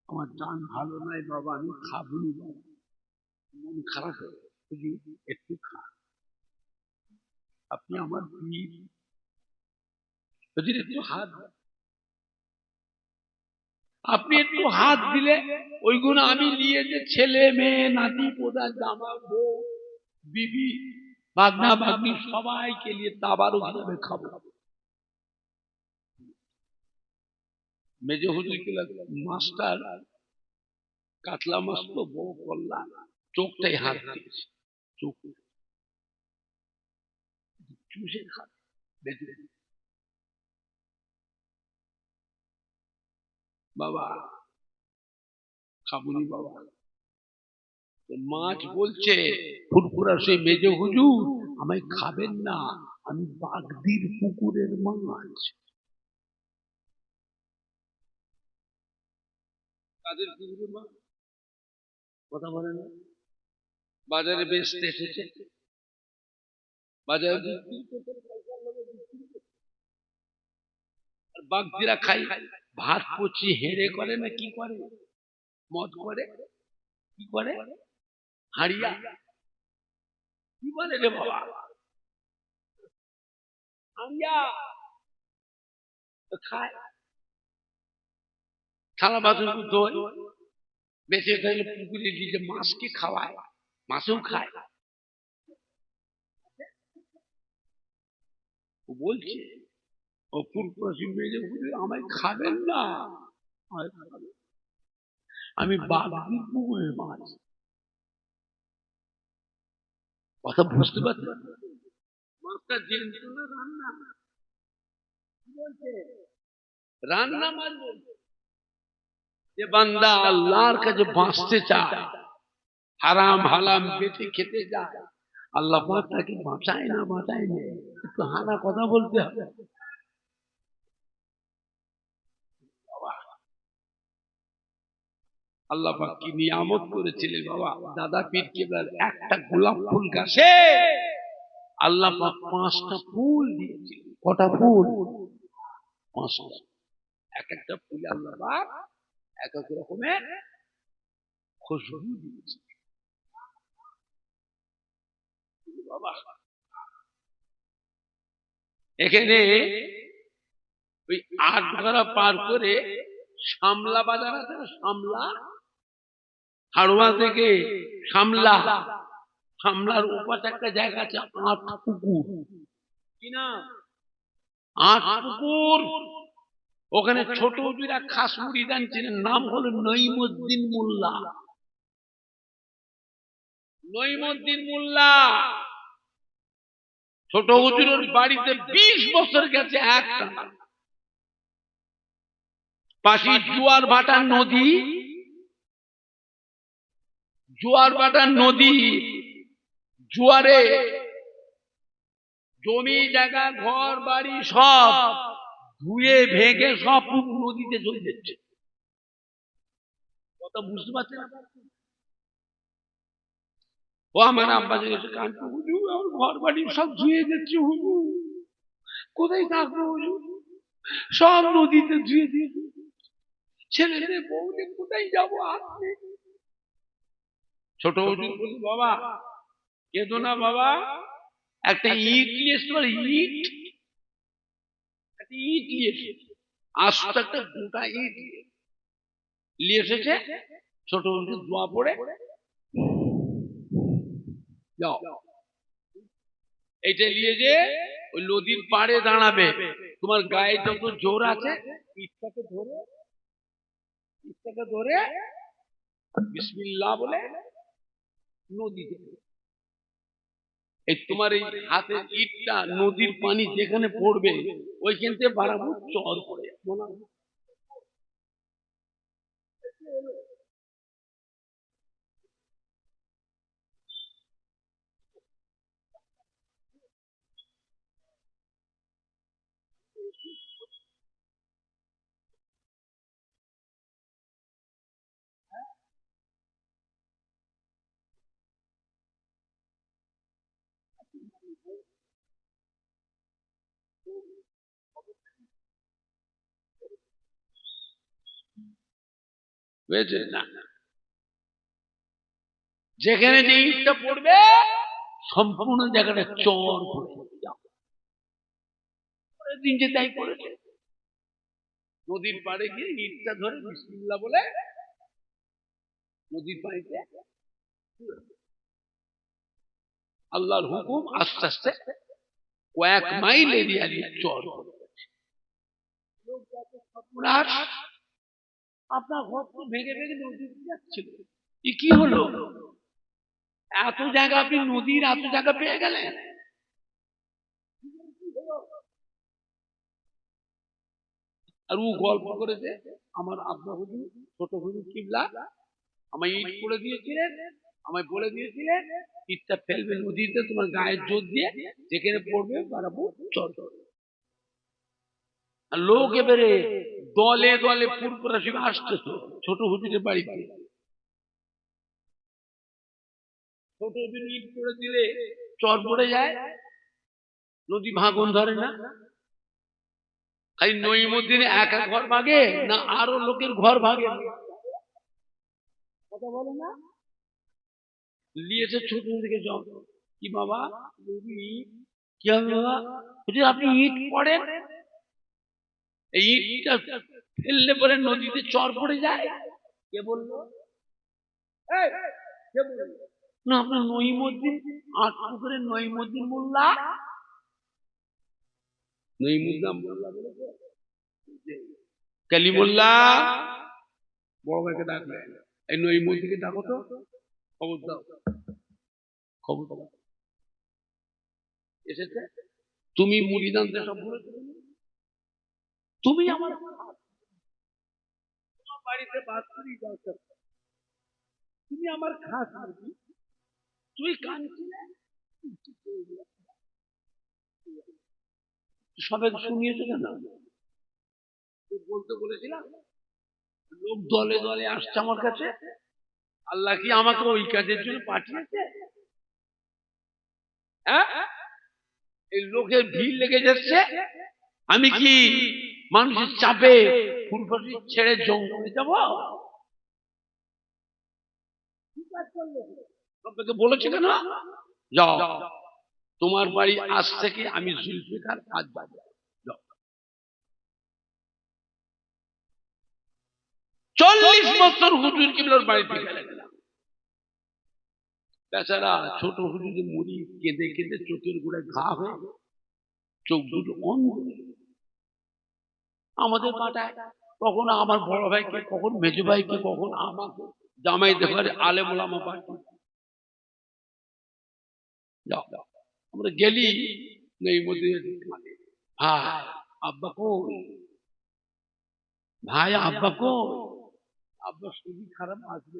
আমার জান ভালো নাই বাবা, আমি খাবুনি বাবা, মন খারাপ হয়ে একটু খা, আপনি আমার পীর, একটু হাত, আপনি একটু হাত দিলে ওইগুলো আমি নিয়ে যে ছেলে মেয়ে নাতি পোদা জামা বউ বিবি বাগনা বাগনি সবাইকে নিয়ে তাবারও হিসাবে খাবো। মেজে হুজুর মাস্টার কাতলা মাছ তো বড় কল্লা, চোখটাই হাত দিয়েছে, চোখ চুষে খাবে, বাবা খাবুনি বাবা, মাছ বলছে ফুরফুরা সেই মেজে হুজুর আমায় খাবেন না, আমি বাগদির পুকুরের মাছ, কাদের পুকুরের মাছ কথা বলে না, বাজারে বেচতে এসেছে, বাজারে বাগদিরা খাই ভাত পচি হেড়ে করে না কি করে, মদ করে কি করে, হাড়িয়া কি বলে রে বাবা, হাড়িয়া খায়, থালা বাসন ধোয়, বেঁচে থাকলে পুকুরে দিয়ে মাছকে খাওয়ায়, মাছও খায়, ও বলছে ও পুরপুরি মেজে আমায় খাবেন না, আমি বাগদির পুকুরের মাছ, কথা বুঝতে পারছি, মাছটা জেন্ত না রান্না, রান্না মাছ বলছে, যে বান্দা আল্লাহর কাছে বাঁচতে চায়, হারাম হালাম বেঁচে খেতে যায়, আল্লাহ পাক তাকে বাঁচায় না, বাঁচায় না, একটু হানা কথা বলতে হবে, আল্লাহ পাক কি নিয়ামত করেছিলেন বাবা। দাদা পীর কেবলার একটা গোলাপ ফুল গাছে আল্লাহ পাক 5টা ফুল দিয়েছিলেন। কটা ফুল? 5টা। এক একটা ফুলে আল্লাহ পাক এক এক রকমের খুশবু দিয়েছে বাবা। এখানে ওই 8 পার করে শামলা বাজার আছে না, শামলা, হাড়োয়া থেকে শামলা, শামলার উপাস একটা জায়গা আছে 8 পুকুর। কি না? 8 পুকুর। ওখানে ছোট হুজুরা খাস মুরিদান ছিলেন, নাম হলো নঈমুদ্দিন মোল্লা। নঈমুদ্দিন মোল্লা ছোট হুজুরের বাড়িতে 20 বছর গেছে একটা। পাশে জোয়ার ভাটার নদী, জোয়ার ভাটার নদী, জোয়ারে জমি জায়গা ঘর বাড়ি সব ধুয়ে ভেঙে সব নদীতে চলে যাচ্ছে। কথা বুঝতে পারছেন? ও আমার আব্বা এসে কাঁদছে, হুজুর আমার ঘর বাড়ি সব ধুয়ে যাচ্ছে, হুজুর কোথায় থাকবো হুজুর, সব নদীতে ধুয়ে দিয়েছে, ছেলেদের বউকে কোথায় যাবো আসতে। ছোট হুজুর বলি, বাবা কেঁদো না বাবা, একটা ইট নিয়ে এসতে পারে, ইট, একটা ইট নিয়ে এসে, আস্ত একটা গোটা ইট নিয়ে এসেছে। ছোট হুজুর দোয়া পড়ে যাও, এইটা নিয়ে যে ওই নদীর পাড়ে দাঁড়াবে, তোমার গায়ে যত জোর আছে ইটটাকে ধরে, ইটটাকে ধরে বিসমিল্লাহ বলে নদীতে, এই তোমার এই হাতের ইটটা নদীর পানি যেখানে পড়বে ওইখান থেকে বাড়াবো চর করে বুঝেছে না? যেখানে যে ইটটা পড়বে সম্পূর্ণ জায়গাটা চর করে যাও। দিন যে তাই করেছে, নদীর পাড়ে গিয়ে ইটটা ধরে বিসমিল্লাহ বলে নদীর পানিতে আল্লাহর হুকুম আস্তে আস্তে কয়েক মাইল এরিয়া নিয়ে চর করে। আপনার ঘর তো ভেঙে ভেঙে নদী যাচ্ছিল, কি হলো? এত জায়গা আপনি নদীর এত জায়গা পেয়ে গেলেন। আর ও গল্প করেছে আমার আব্বা হুজুর, ছোট হুজুর কিবলা আমায় ইট করে দিয়েছিলেন, আমায় বলে দিয়েছিলেন ইটটা ফেলবে নদীতে, তোমার গায়ের জোর দিয়ে যেখানে পড়বে বাড়াবো চল। আর লোক এবারে দলে দলে পুরপুরা শিব আসছে তো ছোট হুজুরের বাড়িতে। ছোট হুজুর ইট করে দিলে চর পড়ে যায়, নদী ভাঙন ধরে না। খালি নঈমুদ্দিনে একা ঘর ভাগে না আরো লোকের ঘর ভাগে? কথা বলে না? নিয়েছে ছোট থেকে জল। কি বাবা কি হবে বাবা? আপনি ইট পড়েন, এই ইটটা ফেললে পরে নদীতে চর পড়ে যায়। কে বললো? না আপনার নঈমুদ্দিন 8 পুকুরের নঈমুদ্দিন মোল্লা, নঈমুদ্দিন মোল্লা বলেছে কালিমুল্লাহ বড় ভাইকে ডাকলে, এই নঈমুদ্দিনকে ডাকো তো, খবর দাও, খবর দাও এসেছে। তুমি মুরিদানদের সব বলেছো, তুমি আমার বাড়িতে বাদ করি যাও, তুমি আমার খাস মুরগি, তুই কানছিলে সবাই শুনিয়েছে না, বলতে বলেছিলাম লোক দলে দলে আসছে আমার কাছে। আল্লাহ কি আমাকে ওই কাজের জন্য পাঠিয়েছে? হ্যাঁ, এই লোকের ভিড় লেগে যাচ্ছে, আমি কি মানুষের চাপে ফুলফসি ছেড়ে জঙ্গলে যাব? আপনাকে বলেছে কেন, যাও তোমার বাড়ি আজ থেকে আমি জুলফিকার আজ যাবো। 40 বছর হুজুর কিবলার বাড়িতে গেলেন। বেচারা ছোট হুজুরের মুড়ি কেঁদে কেঁদে চোখের গোড়ায় ঘা হয়ে চোখ দুটো অন্ধ। আমাদের পাঠায় কখনো আমার বড় ভাইকে, কখন মেজো ভাইকে, কখন আমাকে জামাই দেখার আলেম ওলামা পাঠায়। আমরা গেলি নেই মধ্যে, ভাই আব্বা কই, ভাই আব্বা কই, আব্বা শরীর খারাপ আসবে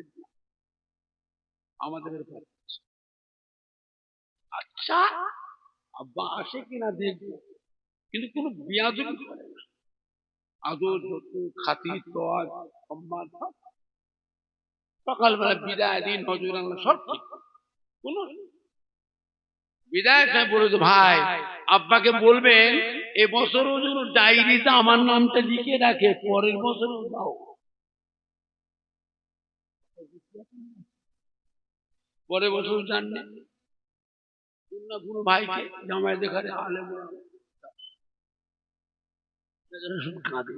আমাদের। আচ্ছা আব্বা আসে কিনা দেখবো, কিন্তু কোনো বিয়াদবি করে না। আদর যত্ন খাতির তোয়াজ সম্মান সকালবেলা বিদায় দিন নজর আনলো সব ঠিক। কোন বিদায় সাহেব বলেছে, ভাই আব্বাকে বলবেন এবছরও যেন ডায়েরিতে আমার নামটা লিখে রাখে, পরের বছরও দাও। পরের বছর জানলে কোনো ভাইকে জামাই দেখারে আলেম শুধু কাঁদে।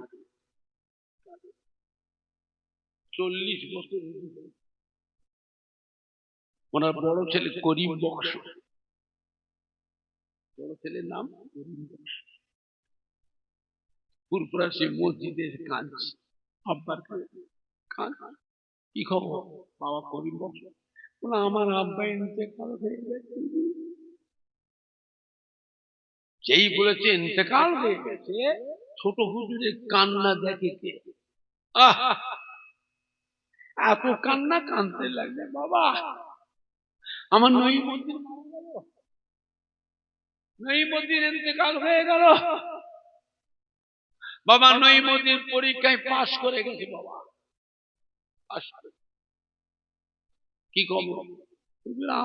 40 বছর ওনার বড় ছেলে করিম বক্স, বড় ছেলের নাম করিম বক্স, ফুরফুরা সে মসজিদের কাজ। আব্বার কাজ কি খবর বাবা করিম বক্স? আমার আব্বা ইন্তেকাল হয়ে গেছে। যেই বলেছে ইন্তেকাল হয়ে গেছে, ছোট হুজুরের কান্না দেখে কে, এত কান্না কানতে লাগবে, বাবা আমার নঈমুদ্দিন মারা গেল, নঈমুদ্দিন ইন্তেকাল হয়ে গেল, বাবা নঈমুদ্দিন পরীক্ষায় পাশ করে গেছে, বাবা পাশ করে। কি খবর?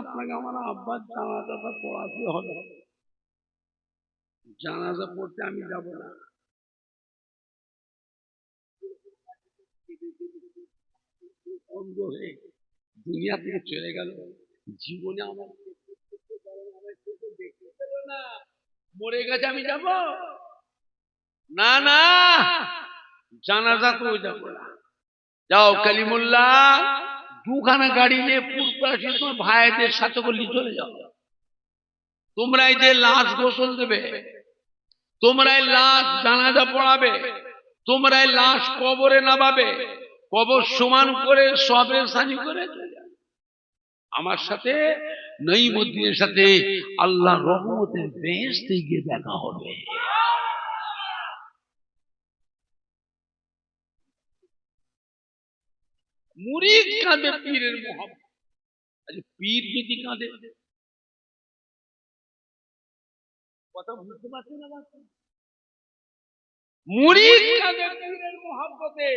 আপনাকে আমার আব্বার জানাজাটা পড়াতে হবে। জানাজা পড়তে আমি যাব না। অন্ধ হয়ে দুনিয়া থেকে চলে গেল, জীবনে আমার দেখতে পেল না, মরে গেছে আমি যাব না, না জানাজা তো যাব না। যাও কালিমুল্লাহ দুখানা গাড়ি নিয়ে পুরপুরাশি তোমার ভাইদের সাথে বললি চলে যাও, তোমরাই যে লাশ গোসল দেবে, তোমরাই লাশ জানাজা পড়াবে, তোমরাই লাশ কবরে নামাবে, কবর সমান করে সবের সানি করে আমার সাথে নঈমুদ্দিনের সাথে আল্লাহ রহমতের বেহেশতে গিয়ে দেখা হবে। মুরিদ কাঁদে পীরের মোহাম্মত। আচ্ছা পীর যদি কাঁদে, কথা বুঝতে পারছেন না? মুরিদ কাঁদে পীরের মোহাম্মতে,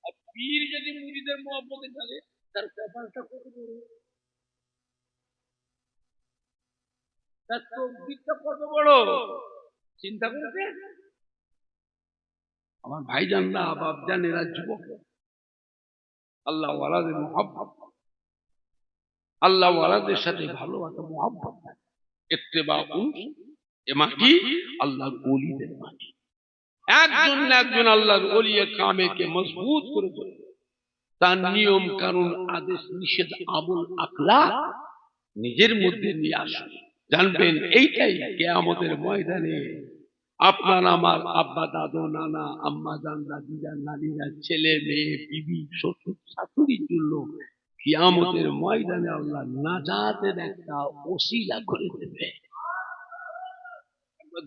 আর পীর যদি মুরিদের মোহাম্মতে কাঁদে, তার কপালটা কত বড়, তার তকদিরটা কত বড়, চিন্তা করতে। আমার ভাইজান না বাপজান এরা যুবক, আল্লাহ ওয়ালাদের মোহাম্মত, আল্লাহ ওয়ালাদের সাথে ভালোবাসা মোহাম্মত, ইত্তেবা এ মাটি আল্লাহর ওলিদের মাটি। একজন না একজন আল্লাহর ওলি কামেকে মজবুত করে তোলে, তার নিয়ম কানুন আদেশ নিষেধ আমল আখলাক নিজের মধ্যে নিয়ে আসে। জানবেন এইটাই কিয়ামতের ময়দানে আপনার আমার আব্বা দাদু নানা আম্মা জান দাদি জান নানিরা ছেলে মেয়ে বিবি শ্বশুর শাশুড়ির জন্য কিয়ামতের ময়দানে আল্লাহ নাজাতের একটা ওসিলা করে দেবে।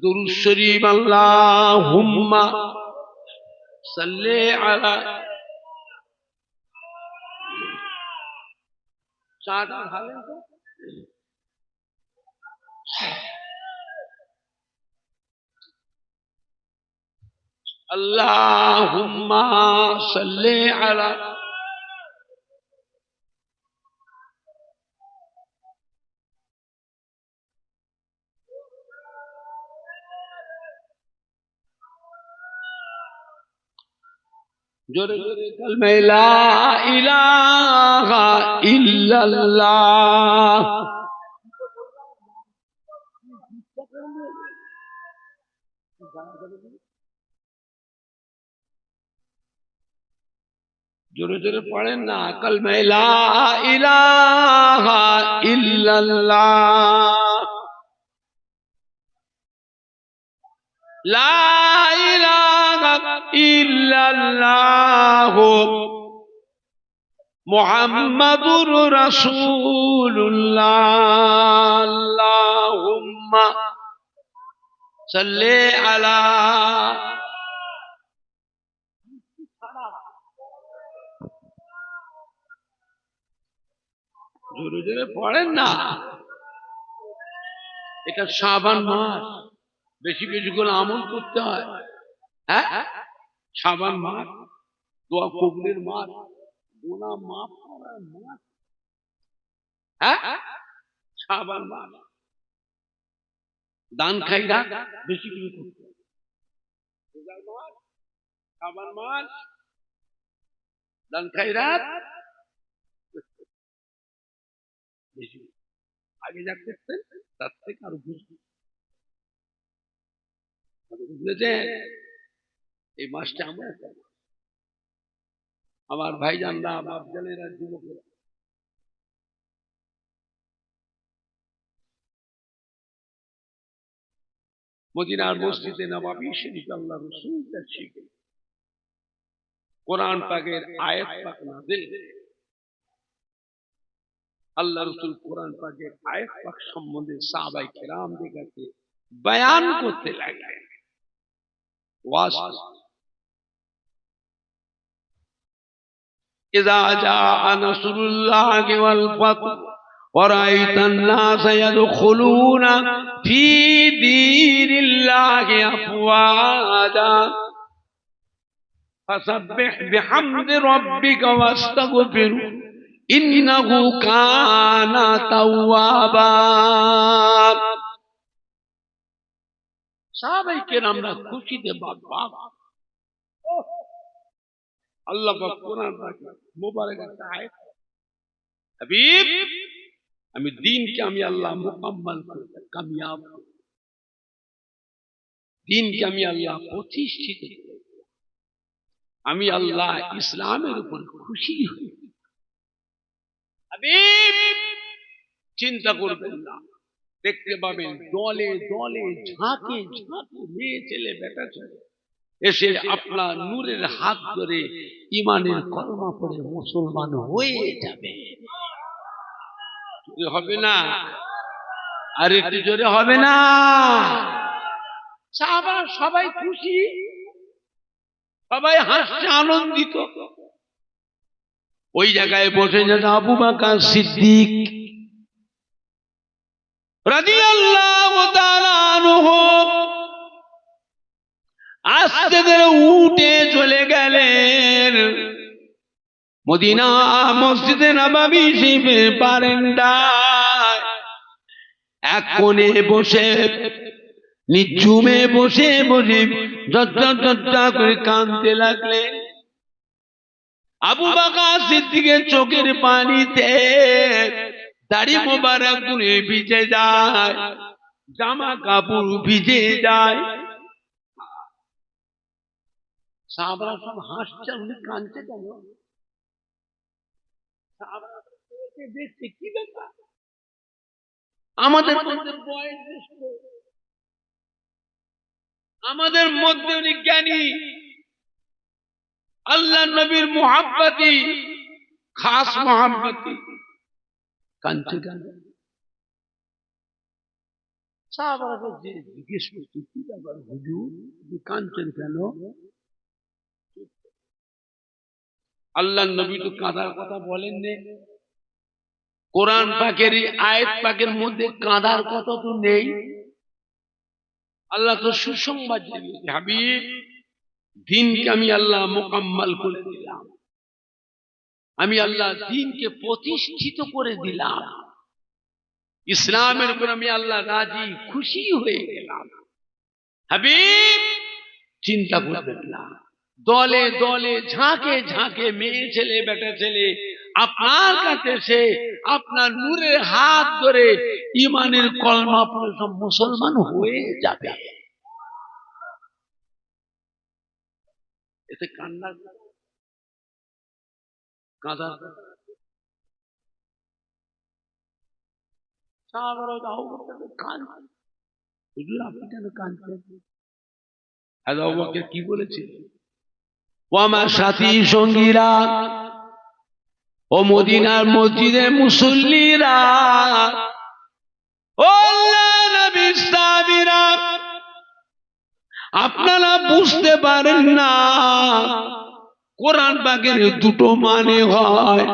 দুরূদ শরীফ আল্লাহুম্মা সাল্লি আলা চাটা ভালো তো আল্লাহুম্মা সাল্লি আলা জোরে জোরে কালমা লা ইলাহা ইল্লাল্লাহ। জোরে জোরে পড়েন না, কালমা লা ইলাহা ইল্লাল্লাহ, লা ইলাহা ইল্লাল্লাহ মুহাম্মাদুর রাসূলুল্লাহ। আল্লাহুম্মা সাল্লি আলা, জোরে জোরে পড়েন না। এটা শাবান মাস, বেশি বেশি করে আমল করতে হয়। হ্যাঁ, শাবান মাস দোয়া কবুলের মাস, গুনাহ মাফ করার মাস। হ্যাঁ, শাবান মাস দান খাইরা বেশি বেশি করতে হয়। শাবান মাস দান খাইরা বেশি, আগে যা করতেন তার থেকে আরো বেশি। বুঝলেছেন? এই মাসটা আমার ভাইজানরা, বাপজানেরা, যুবকেরা, মদিনার মসজিদে নববী শরীফে আল্লাহ রাসূল তাশরীফ, কোরআন পাকের আয়াত পাক নাযিল, আল্লাহ রাসূল কোরআন পাকের আয়াত পাক সম্বন্ধে সাহাবায়ে কেরামদের কাছে বয়ান করতে লাগলেন। ওয়াজ, ইযা জাআ নাসরুল্লাহি ওয়াল ফাতহ ورأيت الناس يدخلون في دين الله أفواجا فسبح بحمد ربك واستغفره إنه كان توابا। সাহাবায়ে কেরামরা খুশিতে বাগবাগ। আল্লাহ পাক কোরআন পাকে মুবারক একটা আয়াত, হাবিব আমি দ্বীনকে আমি আল্লাহ মুকাম্মাল করে কামিয়াব, দ্বীনকে আমি আল্লাহ প্রতিষ্ঠিত, আমি আল্লাহ ইসলামের উপর খুশি হই। হাবিব চিন্তা করবেন না, দেখতে পাবেন দলে দলে ঝাঁকে ঝাঁকে মেয়ে ছেলে বেটা ছেলে এসে আপনার নূরের হাত ধরে ইমানের কলমা পড়ে মুসলমান হয়ে যাবে। হবে না? আর একটু জোরে হবে না? সাহাবারা সবাই খুশি, সবাই হাসছে, আনন্দিত। ওই জায়গায় বসে যেন আবু বকর সিদ্দিক রাদিয়াল্লাহু তাআলা আনহু আস্তে করে উঠে চলে গেলেন মদিনা মসজিদে নববী শরীফের বারান্দায় এক কোণে বসে, নিঝুমে বসে বসে জজ্জা করে কাঁদতে লাগলেন। আবু বকর সিদ্দিকের চোখের পানিতে দাড়ি মোবারক গুলো ভিজে যায়, জামা কাপড় ভিজে যায়। সাহাবারা সব হাসছে, উনি কাঁদছে কেন? সাহাবারা দেখছে কি ব্যাপার, আমাদের মধ্যে বয়স জ্যেষ্ঠ, আমাদের মধ্যে উনি জ্ঞানী, আল্লাহ নবীর মুহাব্বতি, খাস মুহাব্বতি, কাঁদছে কেন? সাহাবারা জিজ্ঞেস করছে কি ব্যাপার হুজুর, কাঁদছেন কেন? আল্লাহ নবী তো কাঁদার কথা বলেন নে, কোরআন পাকের আয়াত পাকের মধ্যে কাঁদার কথা তো নেই। আল্লাহ তো সুসংবাদ দিয়েছে, হাবিব দিনকে আমি আল্লাহ মোকাম্মল করে দিলাম, আমি আল্লাহ দিনকে প্রতিষ্ঠিত করে দিলাম, ইসলামের উপর আমি আল্লাহ রাজি খুশি হয়ে গেলাম। হাবিব চিন্তা করবেন না, দলে দলে ঝাঁকে ঝাঁকে মেয়ে ছেলে বেটা ছেলে আপনার কাছে এসে আপনার নূরের হাত ধরে ইমানের কলমা পড়ে সব মুসলমান হয়ে যাবে। এতে কান্না কাঁদা আপনি কেন কাঁদছেন? কি বলেছে? ও আমার সাথী সঙ্গীরা, ও মদিনার মসজিদে মুসল্লিরা, ও আল্লাহ নবীর সাহাবীরা, আপনারা বুঝতে পারেন না কোরআন পাকের দুটো মানে হয়,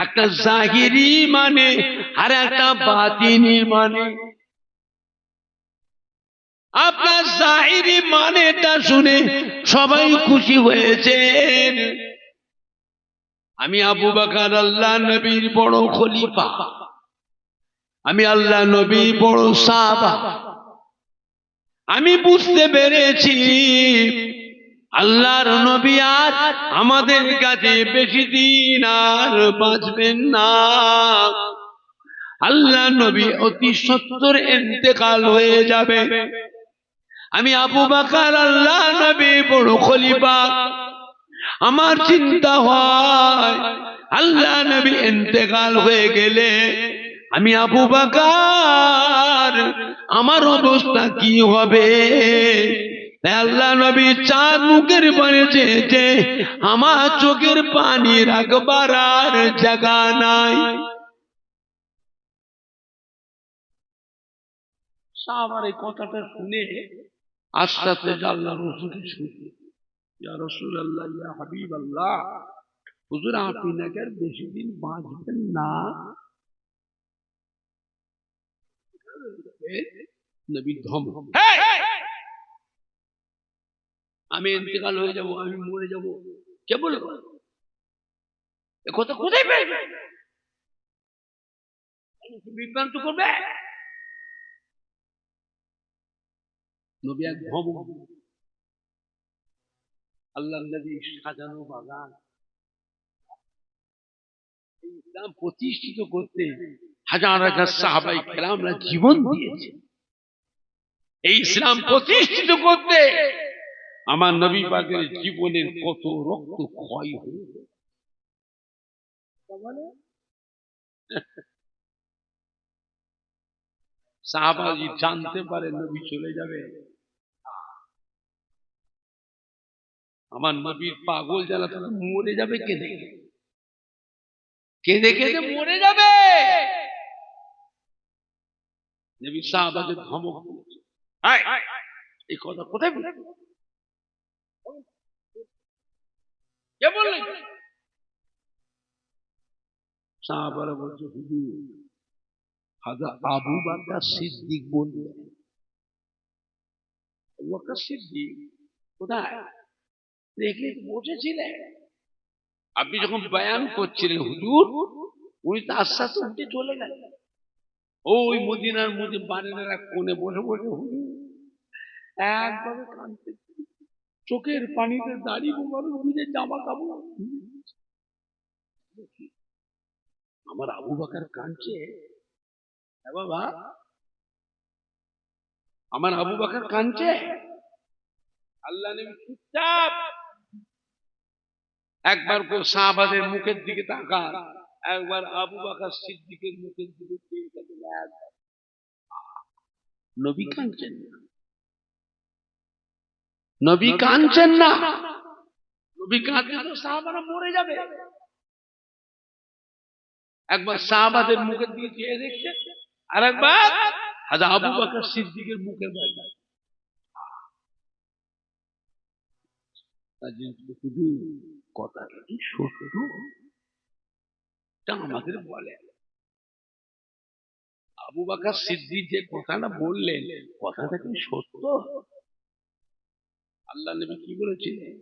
একটা জাহিরি মানে আর একটা বাতিনি মানে। আপনার জাহিরি মানেটা শুনে সবাই খুশি হয়েছেন, আমি আবু বকর আল্লাহ নবীর বড় খলিফা, আমি আল্লাহ নবীর বড় সাহাবা, আমি বুঝতে পেরেছি আল্লাহর নবী আর আমাদের কাছে বেশি দিন আর বাঁচবেন না। আল্লাহ নবী অতি সত্বর ইন্তেকাল হয়ে যাবে। আমি আবু বকর আল্লাহ নবী বড় খলিফা, আমার চিন্তা হয় আল্লাহ নবী ইন্তেকাল হয়ে গেলে আমি আবু বকর আমার অবস্থা কি হবে? আল্লাহ নবী চার মুখের পানে চেয়েছে, আমার চোখের পানি রাখবার আর জায়গা নাই। সাহাবার এই কথাটা শুনে আস্তে আস্তে আল্লাহ রসুল শুনে, ইয়া রাসূলুল্লাহ, ইয়া হাবিবাল্লাহ, হুজুর আপনি নাকি আর বেশি দিন বাঁচবেন না। নবী ধম, আমি ইন্তেকাল হয়ে যাব, আমি মরে যাব, কে বলে? এ কথা কোথায় পেয়ে বিভ্রান্ত করবে? নবী এক ধম, আল্লাহ নবী সাজানো বাগান, ইসলাম প্রতিষ্ঠিত করতে হাজার হাজার সাহাবায়ে কেরামরা জীবন দিয়েছে। এই ইসলাম প্রতিষ্ঠিত করতে আমার নবী পাকের জীবনের কত রক্ত ক্ষয় হয়েছে। সাহাবাজি জানতে পারে নবী চলে যাবে, আমার নবীর পাগল যারা তারা মরে যাবে কেঁদে কেঁদে কেঁদে মরে যাবে। নবী সাহাবাকে ধমক দিয়েছে, এই কথা কোথায় কে বললেন? সাহাবারা বলছে, হুজুর হযরত আবু বকর সিদ্দিক বললেন। আবু বকর সিদ্দিক কোথায়? দেখে বসেছিলেন, আপনি যখন বয়ান করছিলেন হুজুর, উনি তার সাথে উঠে চলে গেলেন। ওই মদিনার মধ্যে বারান্দার এক কোণে বসে বসে হুজুর একভাবে কাঁদতে, চোখের পানিতে দাঁড়িয়ে নিজের জামা কাপড়। আমার আবু বকর কাঁদছে, বাবা আমার আবু বকর কাঁদছে। আল্লাহ নবী চুপচাপ, একবার করে সাহাবাদের মুখের দিকে তাকান, একবার আবু বকর সিদ্দিকের মুখের দিকে তাকান। নবী কাঁদছেন না, নবী কাঁদছেন না, নবী কাঁদলে তো সাহাবারা মরে যাবে। একবার সাহাবাদের মুখের দিকে চেয়ে দেখছে, আর একবার হযরত আবু বকর সিদ্দিকের মুখের দিকে। কথাটা কি সত্য? তা আমাদের বলে আবু বকর সিদ্দিক যে কথাটা বললেন, কথাটা কি সত্য? আল্লাহ নবী কি বলেছিলেন?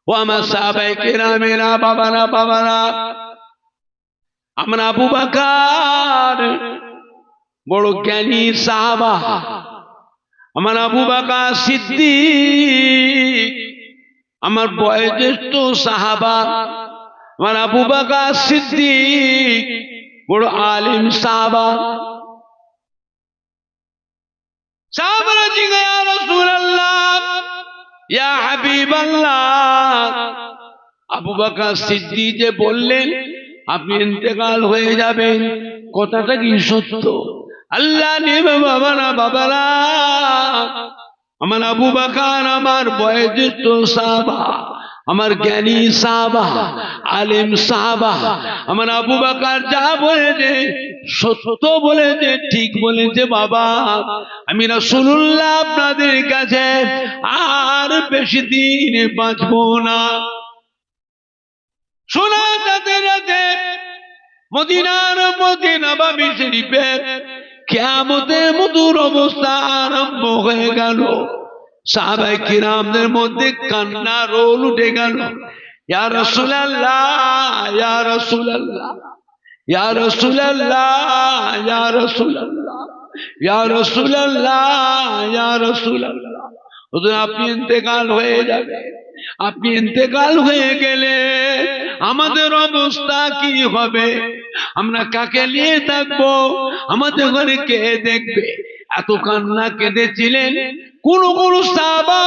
ও আমার সাহাবায়ে কেরামেরা, বাবারা, আমরা আবু বকর বড় জ্ঞানী সাহাবা, আমার আবু বকর সিদ্দিক আমার বয়োজ্যেষ্ঠ সাহাবা, আমার আবু বকর সিদ্দিক বড় আলিম সাহাবা। সাহাবারা জিজ্ঞাসা, ইয়া রাসূলুল্লাহ, ইয়া হাবিবাল্লাহ, আবু বকর সিদ্দিক যে বললেন আপনি ইন্তেকাল হয়ে যাবেন, কথাটা কি সত্য? আল্লাহ নেবে বাবারা, আমার আবু বকর আমার বয়োজ্যেষ্ঠ সাহাবা, আমার জ্ঞানী সাহাবা, আলেম সাহাবা, আমার আবু বকর যা বলেছে সত্য বলেছে, ঠিক বলেছে বাবা। আমি রাসূলুল্লাহ আপনাদের কাছে আর বেশি দিন বাঁচবো না। শোনা যাতে যাতে মদিনার মধ্যে নববী শরীফে কিয়ামতের মধুর অবস্থা আরম্ভ হয়ে গেল। সাহাবায়ে কিরামদের মধ্যে কান্না রোল উঠে গেল। ইয়া রাসূলুল্লাহ, ইয়া রাসূলুল্লাহ, ইয়া রাসূলুল্লাহ, ইয়া রাসূলুল্লাহ, ইয়া রাসূলুল্লাহ, ইয়া রাসূলুল্লাহ, ওদের আপনি ইন্তেকাল হয়ে যাবে। আপনি ইন্তেকাল হয়ে গেলে আমাদের অবস্থা কি হবে? আমরা কাকে নিয়ে থাকবো? আমাদের ঘরে কে দেখবে? এত কান্না কেঁদেছিলেন। কোন সাহাবা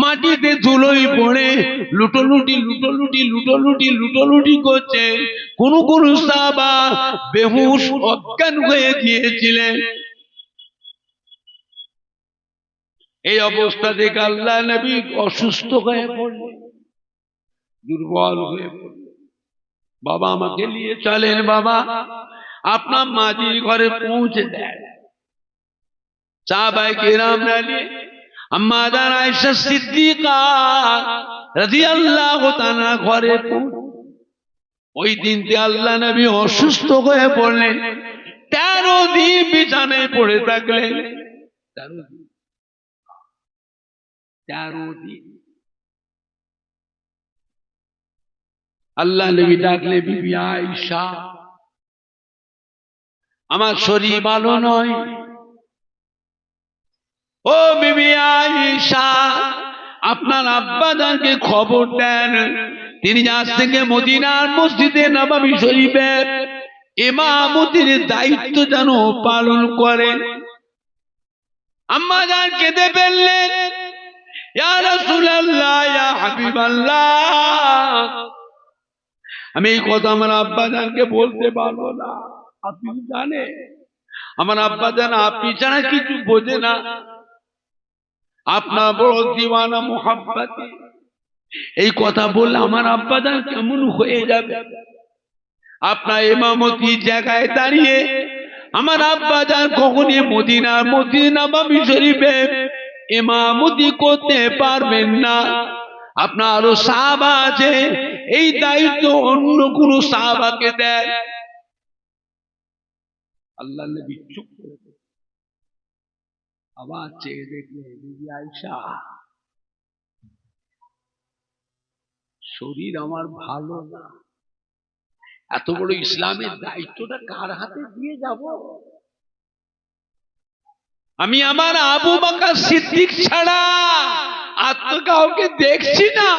মাটিতে ধুলোই পড়ে লুটোলুটি করছে। কোন সাহাবা বেহুশ অজ্ঞান হয়ে গিয়েছিলেন। এই অবস্থা দেখে আল্লাহ নবী অসুস্থ হয়ে পড়লেন, দুর্বল হয়ে পড়লেন। বাবা আমাকে নিয়ে চলেন, বাবা আপনার মাঝির ঘরে পৌঁছে দেন। সাহাবায়ে কিরামরা নিয়ে আম্মা জান আয়েশা সিদ্দিকা রাদিয়াল্লাহু তাআলা ঘরে ওই দিনতে আল্লাহ নবী অসুস্থ হয়ে পড়লেন। 13 দিন বিছানায় পড়ে থাকলেন। 13 দিন আল্লাহ নবী ডাকলে, বিবি আয়েশা আমার শরীর ভালো নয়। ও বিবি আয়েশা, আপনার আব্বা জানকে খবর দেন, তিনি আজ থেকে মদিনার মসজিদে নববী শরীফে ইমামতির দায়িত্ব যেন পালন করেন। আম্মা জান কেঁদে ফেললেন, ইয়া রাসূলুল্লাহ, ইয়া হাবিবাল্লাহ, আমি এই কথা আমার আব্বা জানকে বলতে পারবো না। আপনি জানেন আমার আব্বা জান আপনি ছাড়া কিছু বোঝে না। আপনার বড় দিওয়ানা মুহাব্বতি, এই কথা বললে আমার আব্বা জান কেমন হয়ে যাবে। আপনার ইমামতি জায়গায় দাঁড়িয়ে আমার আব্বা জান কখনই মদিনার মসজিদ নববী শরীফে ইমামতি করতে পারবেন না। আপনার আরো সাহাবা আছে, এই দায়িত্ব অন্য কোন সাহাবাকে দেয়। আল্লাহ নবী চুপ করে আবার চেয়ে দেখলে, বিবি আয়েশা শরীর আমার ভালো না, এত বড় ইসলামের দায়িত্বটা কার হাতে দিয়ে যাব? আমি আমার আবু বকর সিদ্দিক ছাড়া আর তো কাউকে দেখছি না।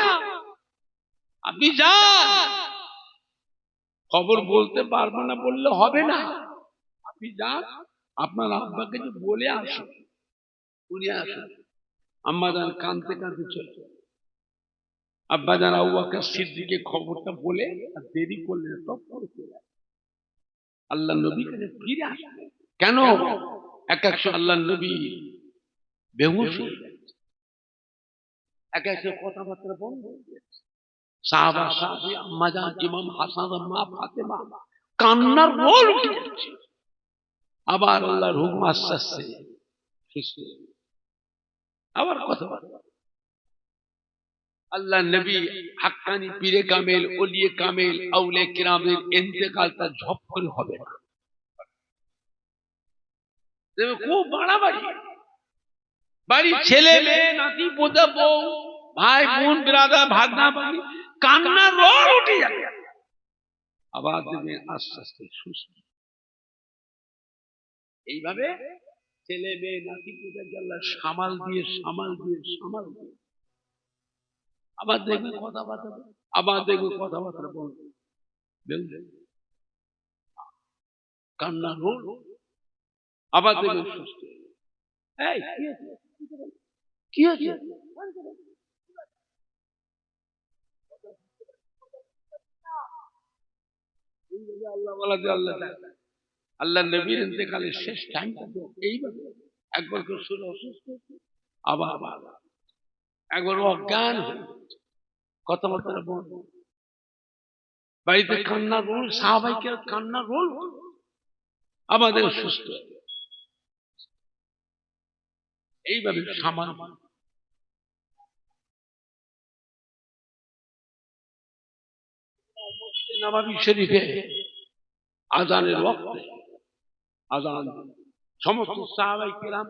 আপনি যান, খবর বলতে পারবো না বললে হবে না। আপনি যান, আপনার আব্বাকে যে বলে আসুন, উনি আসুন। আম্মা জান কাঁদতে কাঁদতে চলে, আব্বা জান আবু বকর সিদ্দিককে খবরটা বলে আর দেরি করলেন, সব করে চলে আল্লাহ নবী কাছে ফিরে আসলেন। কেন? এক আল্লাহ নবী বেহুশ হয়ে যাচ্ছে, এক কথাবার্তা বন্ধ হয়ে যাচ্ছে। সাহাবা সাহাবী, আম্মা জান, ইমাম হাসান, মা ফাতেমা কান্নার রোল উঠে যাচ্ছে। আবার আল্লাহর হুকুম আস্তে আস্তে সুস্থ, আবার কথাবার্তা। আল্লাহ নবী হাক্কানি পীরে কামেল, ওলিয়ে কামেল, আউলিয়া কিরামের ইন্তেকালটা ঝপ করে হবে না। খুব বাড়াবাড়ি, বাড়ির ছেলে মেয়ে নাতি পোতা বউ ভাই বোন ব্রাদার ভাগনা ভাগনি কান্না রোল উঠে যাবে, আবার দেখবেন আস্তে আস্তে সুস্থ। এইভাবে ছেলে মেয়ে নাতি পোতাকে আল্লাহ সামাল দিয়ে আবার দেখবে কথাবার্তা বলবে, কান্না রোল, আবার দেখবে সুস্থ। কি হয়েছে? আল্লাহ নবীর ইন্তেকালের শেষ টাইমটা এইভাবে, একবার শরীর অসুস্থ, আবার একবার অজ্ঞান হয়ে কথাবার্তা বলবো, বাড়িতে কান্না রোল, সাহাবাইকে কান্না রোল, আমাদের সুস্থ। এইভাবে সামান্য নববী শরীফে আজানের ওয়াক্তে আজান, সমস্ত সাহাবায়ে কেরাম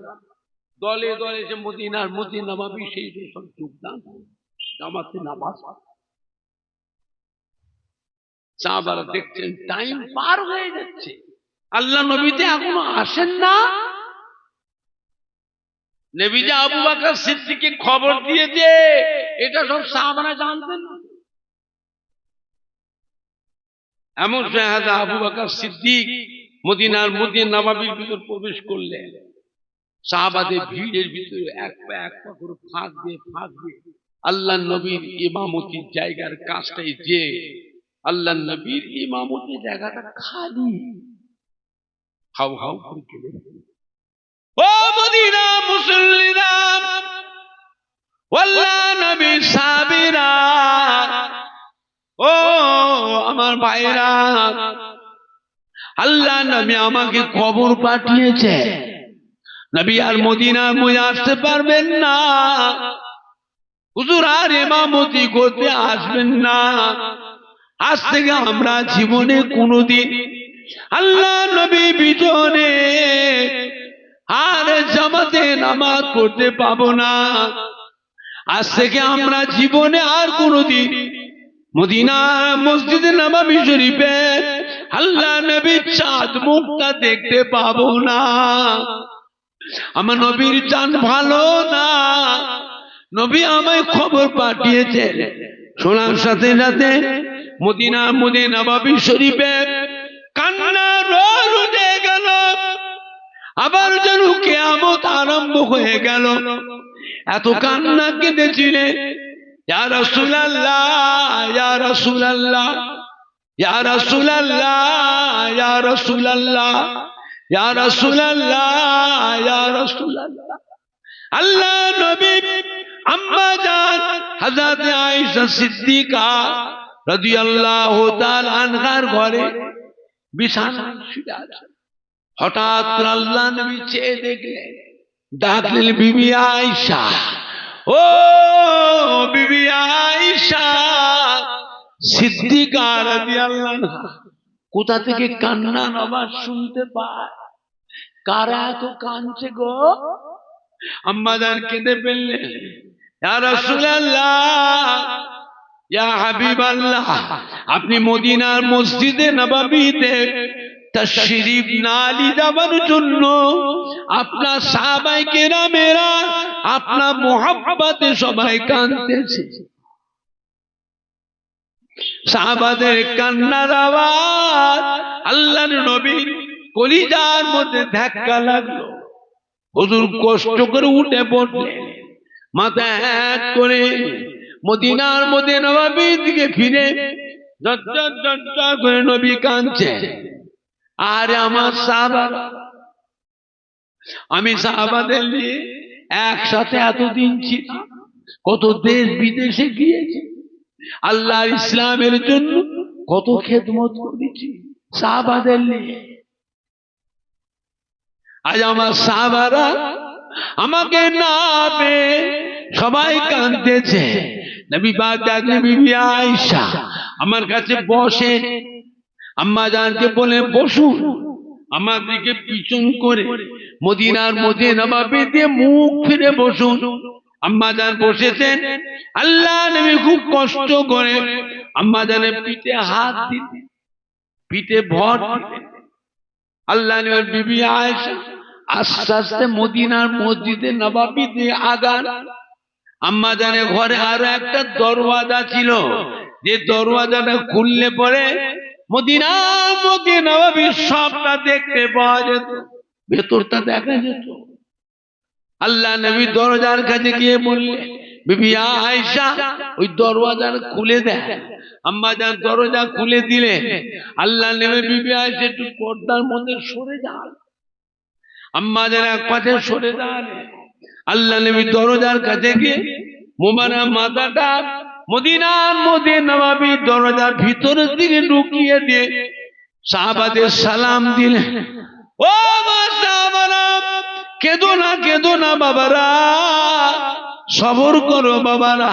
দলে দলে যে মদিনার মসজিদ নববী শরীফে সব যোগদান, জামাতে নামাজ। সাহাবারা দেখছেন টাইম পার হয়ে যাচ্ছে, আল্লাহ নবীতে এখনো আসেন না। নবী যে আবু বকর সিদ্দিককে খবর দিয়েছে, এটা সব সাহাবারা জানতেন না। এমন শাহাদা আবু বকর সিদ্দিক মদিনার মসজিদ নববীর ভিতর প্রবেশ করলেন, সাহাবাদের ভিড়ের ভিতরে এক পা করে ফাঁক দিয়ে আল্লাহ নবীর ইমামতির জায়গার কাছটাই যে আল্লাহ নবীর ইমামতির জায়গাটা খালি, হাউ হাউ করে গেলে, ও মদিনা মুসল্লিরা, আল্লাহ নবী সাহাবীরা, ও আমার ভাইরা, আল্লাহ নবী আমাকে খবর পাঠিয়েছে, নবী আর মদিনার মধ্যে আসতে পারবেন না, হুজুর আর ইমামতি করতে আসবেন না, আজ থেকে আমরা জীবনে কোনোদিন আল্লাহ নবী পিছনে আর জামাতে নামাজ পড়তে পাবো না, আজ থেকে আমরা জীবনে আর কোনোদিন মদিনা মসজিদে নববী শরীফে আল্লাহ নবীর চাঁদ মুখটা দেখতে পাবো না। আমার নবীর জান ভালো না, নবী আমায় খবর পাঠিয়েছে। শোনার সাথে সাথে মদিনা নববী শরীফে কান্না রোল উঠে গেল, আবার যেন কিয়ামত আরম্ভ হয়ে গেল। এত কান্না কেঁদেছিলেন, ইয়া রাসূলুল্লাহ, ইয়া রাসূলুল্লাহ, ইয়া রাসূলুল্লাহ, ইয়া রাসূলুল্লাহ, ইয়া রাসূলুল্লাহ, ইয়া রাসূলুল্লাহ। আল্লাহ নবী আম্মা জান হযরত আয়েশা সিদ্দিকা রাদিয়াল্লাহু তাআলা আনহার ঘরে বিছানায় শুয়ে আছেন। হঠাৎ আল্লাহ নবী চেয়ে দেখলেন, ডাকলেন, বিবি আয়েশা, ও বিবি আয়েশা সিদ্দিকা রাদিয়াল্লাহু আনহা। কোথা থেকে কান্নার আওয়াজ শুনতে পায়? কারা এত কাঁদছে গো? আম্মা জান কেঁদে ফেললেন, ইয়া রাসূলুল্লাহ, ইয়া হাবিবাল্লাহ, আপনি মদিনার মসজিদে নববীতে তাশরীফ না নিয়ে যাওয়ার জন্য আপনার সাহাবায়ে কেরামেরা আপনার মুহাব্বতে সবাই কাঁদতেছে। সাহাবাদের কান্নার আওয়াজ আল্লাহর নবীর কলিজার মধ্যে ধাক্কা লাগলো। হুজুর কষ্ট করে উঠে পড়লেন, মাথা হাত করে মদিনার মধ্যে নববীর দিকে ফিরে ঝরঝর করে নবী কাঁদছে। আর আমার সাহাবারা, আমি সাহাবাদের নিয়ে একসাথে এতদিন ছিলাম, কত দেশ বিদেশে গিয়েছি, আল্লাহর ইসলামের জন্য কত খেদমত করেছি সাহাবাদের নিয়ে। আজ আমার সাহাবারা আমাকে না পেয়ে সবাই কাঁদতেছে। নবী পাক ডাকলেন, বিবি আয়েশা আমার কাছে বসে। আম্মা জানকে বলে বসুন। আমার দিকে পিছন করে মদিনার মধ্যে নবাবিতে মুখ ফিরে বসুন। আম্মা জান বসেছেন, আল্লাহ নবী খুব কষ্ট করে আম্মা জানের পিঠে হাত দিলেন, পিঠে ভর দিলেন। আল্লাহ নবীর বিবি আয়েশা আস্তে আস্তে মদিনার মসজিদে নবাবিতে আগান। আম্মা জানের ঘরে আরো একটা দরওয়াজা ছিল, যে দরওয়াজাটা খুললে পরে মদিনার মধ্যে নবাবির সবটা দেখতে পাওয়া যেত, ভেতরটা দেখা যেত। আল্লাহ নবী দরজার কাছে গিয়ে বললেন, বিবি আয়েশা ওই দরওয়াজাটা খুলে দেয়। আম্মা জান দরজা খুলে দিলে। আল্লাহ নবী বিবি আয়েশা একটু পর্দার মধ্যে সরে যান। আম্মা জান এক পাশে সরে যান। আল্লাহ নবী দরজার কাছে গিয়ে মোবারক মাথাটা মদিনার মধ্যে নবাবী দরজার ভিতরের দিকে ঢুকিয়ে দিয়ে সাহাবাদের সালাম দিলেন। ও মা সাহাবারা, কেঁদো না বাবারা, সবর করো বাবারা।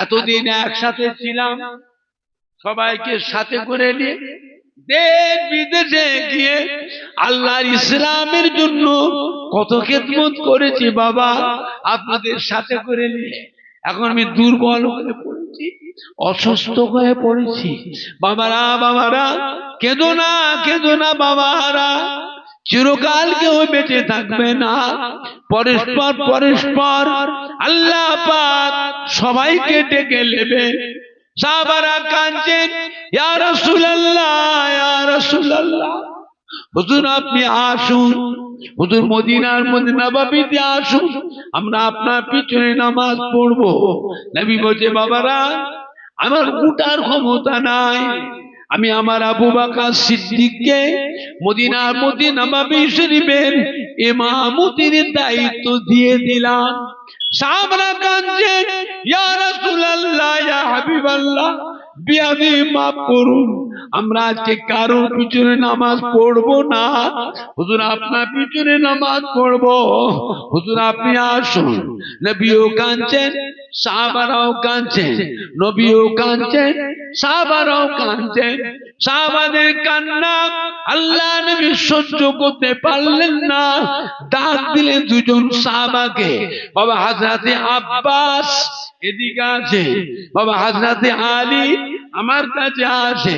এতদিন একসাথে ছিলাম, সবাইকে সাথে করে নিয়ে দেশ বিদেশে গিয়ে আল্লাহর ইসলামের জন্য কত খেদমত করেছি বাবা, আপনাদের সাথে করে নিয়ে এখন আমি দুর্বল হয়ে পড়েছি, অসুস্থ হয়ে পড়েছি। বাবারা কেঁদো না বাবারা, চিরকাল কেউ বেঁচে থাকবে না, পরস্পর আল্লাহ পাক সবাইকে ডেকে নেবে। সাহাবারা কাঁদছেন, ইয়া রাসূলুল্লাহ, হুজুর আপনি আসুন, হুজুর মদিনার মধ্যে নবাবিতে আসুন, আমরা আপনার পিছনে নামাজ পড়বো। নবী বলছে, বাবারা আমার উঠার ক্ষমতা নাই, আমি আমার আবু বকর সিদ্দিককে মদিনার মধ্যে নবাবী শরীফের ইমামতির দায়িত্ব দিয়ে দিলাম। সাহাবারা কাঁদছেন, ইয়া রাসূলুল্লাহ, ইয়া হাবিবাল্লাহ, বিয়াদি মাফ করুন, আমরা আজকে কারোর পিছনে নামাজ পড়বো না, হুজুর আপনার পিছনে নামাজ পড়বো, হুজুর আপনি আসুন। নবীও কাঁদছেন, সাহাবারাও কাঁদছেন, নবীও কাঁদছেন, সাহাবারাও কাঁদছেন। সাহাবাদের কান্না আল্লাহ নবী সহ্য করতে পারলেন না, ডাক দিলেন দুজন সাহাবাকে। বাবা হযরতে আব্বাস এদিকে আছে, বাবা হযরতে আলী আমার কাছে আছে।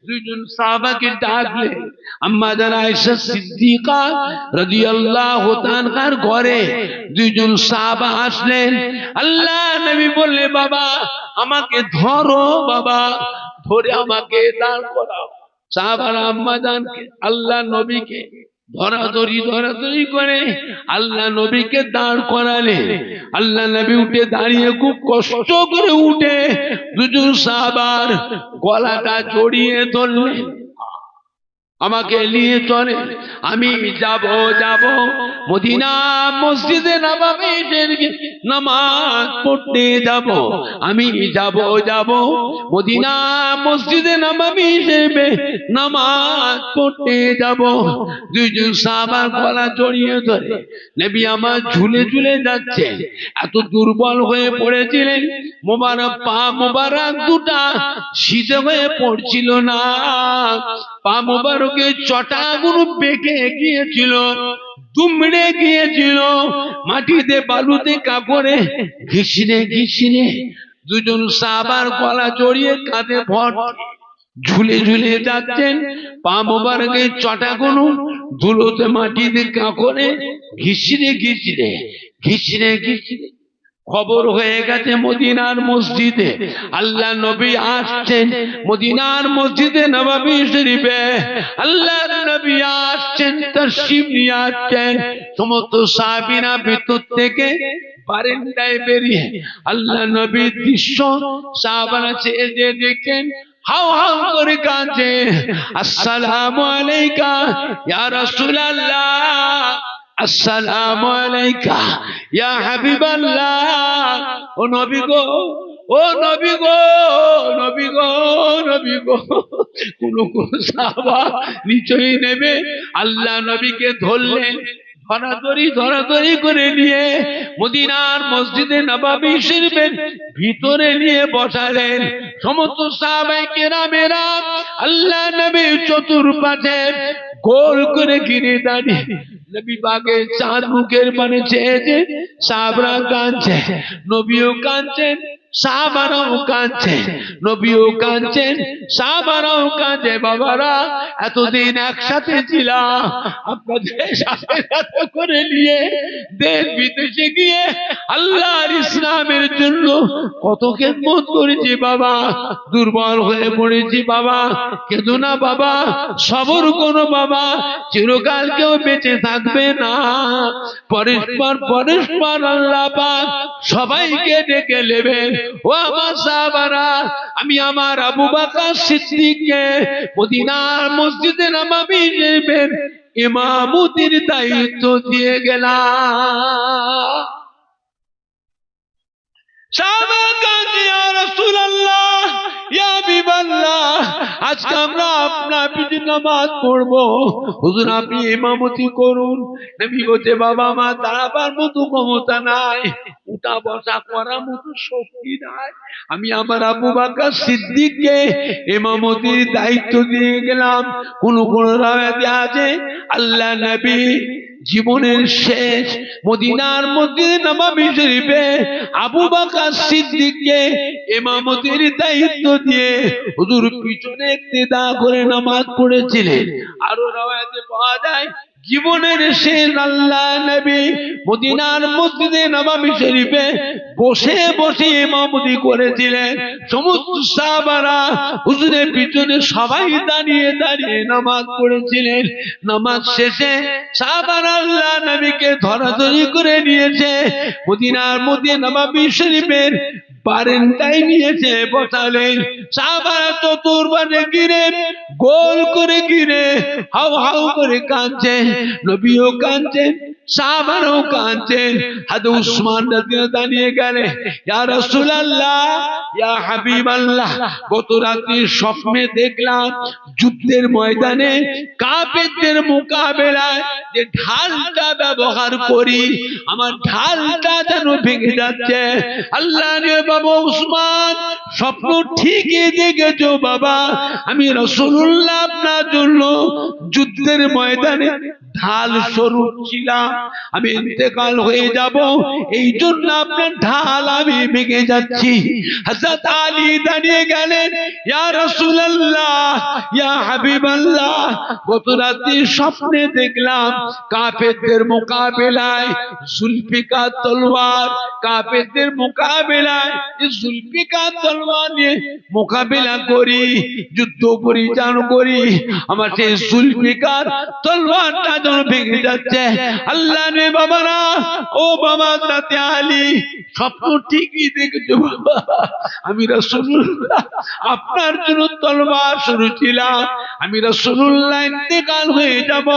দুজন সাহাবাকে ডাকলেন। আম্মা জান আয়েশা সিদ্দিকা রাদিয়াল্লাহু তাআলার ঘরে দুজন সাহাবা আসলেন। আল্লাহ নবী বললেন, বাবা আমাকে ধরো, বাবা ধরে আমাকে দাঁড় করাও। সাহাবারা আম্মা জানকে আল্লাহ নবীকে ধরাধরি করে আল্লাহ নবীকে দাঁড় করালে। আল্লাহ নবী উঠে দাঁড়িয়ে খুব কষ্ট করে উঠে দুজন সাহাবার গলাটা জড়িয়ে ধরলেন, আমাকে নিয়ে চলে, আমি যাব মদিনা মসজিদে নববীর নামাজ পড়তে যাব, আমি যাব মদিনা মসজিদে নববীর নামাজ পড়তে যাব। দুইজন সাহাবার গলা জড়িয়ে ধরে নবী আমার ঝুলে ঝুলে যাচ্ছে, এত দুর্বল হয়ে পড়েছিলেন, মোবারক পা মোবারক দুটা সিধে হয়ে পড়ছিল না, পা মোবারকের চটাগুলো বেঁকে গিয়েছিল, দুমড়ে গিয়েছিল, মাটিতে বালুতে কাপড়ে ঘিসড়ে দুজন সাহাবার গলা জড়িয়ে কাঁধে ভর ঝুলে ঝুলে যাচ্ছেন। পা মোবারকের চটাগুলো ধুলোতে মাটিতে কাপড়ে ঘিসড়ে খবর হয়ে গেছে মদিনার মসজিদে আল্লাহ নবী আসছেন, মদিনার মসজিদে নববী শরীফে আল্লাহর নবী আসছেন, তাশরীফ নিয়ে আসছেন। সমস্ত সাহাবীরা ভিতর থেকে বারান্দায় বেরিয়ে আল্লাহ নবীর দৃশ্য সাহাবারা চেয়ে দেখেন, হাউ হাউ করে কাঁদছে, আসসালামু আলাইকা ইয়া রাসূলুল্লাহ, আসসালামু আলাইকা ইয়া হাবিবাল্লাহ। ও নবী গো, ও নবী গো, নবী গো, নবী গো। কোন সাহাবা নিচেই নেবে আল্লাহ নবীকে ধরলেন, ধরাধরি করে নিয়ে মদিনার মসজিদে নববী শরীফের ভিতরে নিয়ে বসালেন। সমস্ত সাহাবায়ে কেরামেরা আল্লাহ নবীর চতুর্পাশে গোল করে ঘিরে দাঁড়িয়ে নবী পাকের চাঁদ মুখের পানে চেয়েছে, সাহাবারা কাঁদছে, নবীও কাঁদছেন, সাহাবারাও কাঁদছে, নবীও কাঁদছেন, সাহাবারাও কাঁদছে। বাবারা, এতদিন একসাথে ছিলাম, আপনাদের সাথে সাথে করে নিয়ে দেশ বিদেশে গিয়ে আল্লাহর ইসলামের জন্য কত খেদমত করেছি বাবা, দুর্বল হয়ে পড়েছি বাবা, কেঁদো না বাবা, সবর করো বাবা, চিরকাল কেউ বেঁচে থাকবে না। পরস্পর পরস্পর আল্লাহ পাক সবাইকে ডেকে নেবেন। ও আমার সাহাবারা, আমি আমার আবু বকর সিদ্দিককে মদিনার মসজিদে নববী শরীফের ইমামতির দায়িত্ব দিয়ে গেলাম। সাহাবারা কাঁদছে, ইয়া রাসূলুল্লাহ, ইয়া হাবিবাল্লাহ, আজকে আমরা আপনার পিছনে নামাজ পড়বো, হুজুর আপনি ইমামতি করুন। নবী বলছে, বাবা আমার দাঁড়াবার মতো ক্ষমতা নাই, উঠা বসা করার মতো শক্তি নাই, আমি আমার আবু বকর সিদ্দিককে ইমামতির দায়িত্ব দিয়ে গেলাম। কোন কোন রাওয়াতে আছে আল্লাহ নবী জীবনের শেষ মদিনার মসজিদে নববী শরীফে আবু বকর সিদ্দিককে ইমামতির দায়িত্ব দিয়ে হুজুর পিছনে ইক্তেদা করে নামাজ পড়েছিলেন। আরো রাওয়াতে পাওয়া যায় জীবনের শেষ আল্লাহ নবী মদিনার মসজিদে নববী শরীফে বসে বসে ইমামতি করেছিলেন। সমস্ত সাহাবারা হুজুরের পিছনে সবাই দাঁড়িয়ে দাঁড়িয়ে নামাজ পড়েছিলেন। নামাজ শেষে সাহাবারা আল্লাহ নবীকে ধরাধরি করে নিয়েছে, মদিনার মধ্যে নববী শরীফের বারান্দায় নিয়েছে বসালেন। সাহাবারা চতুর্পাশে ঘিরে গোল করে ঘিরে হাউ হাউ করে কাঁদছে, নবীও কাঁদছেন, সাহাবারাও কাঁদছেন। হযরত উসমান রাদিয়াল্লাহু দাঁড়িয়ে গেলেন, ইয়া রাসূলুল্লাহ, ইয়া হাবিবাল্লাহ, গত রাতে স্বপ্নে দেখলাম যুদ্ধের ময়দানে কাফেরদের মোকাবেলায় যে ঢালটা ব্যবহার করি, আমার ঢালটা যেন ভেঙে যাচ্ছে। আল্লাহ রে বাবা উসমান, স্বপ্ন ঠিকই দেখেছো বাবা, আমি রাসূলুল্লাহ আপনার জন্য যুদ্ধের ময়দানে ঢাল স্বরূপ ছিলাম, আমি ইন্তেকাল হয়ে যাব, এই জন্য আপনার ঢাল আমি ভেঙে যাচ্ছি। হযরত আলী দাঁড়িয়ে গেলেন, ইয়া রাসূলুল্লাহ, ইয়া হাবিবাল্লাহ, গত রাতে স্বপ্নে দেখলাম কাফেরদের মোকাবেলায় জুলফিকার তলোয়ার, কাফেরদের মোকাবেলায় জুলফিকার তলোয়ার নিয়ে মোকাবেলা করি, যুদ্ধ পরিচালনা করি, আমার সেই জুলফিকার তলোয়ারটা যেন ভেঙে যাচ্ছে। আল্লাহ রে বাবারা, ও বাবা তাতে আলী, স্বপ্ন ঠিকই দেখেছো বাবা, আমি রাসূলুল্লাহ আপনার জন্য তলোয়ার সরিয়েছিলাম, আমি রাসূলুল্লাহ ইন্তেকাল হয়ে যাব,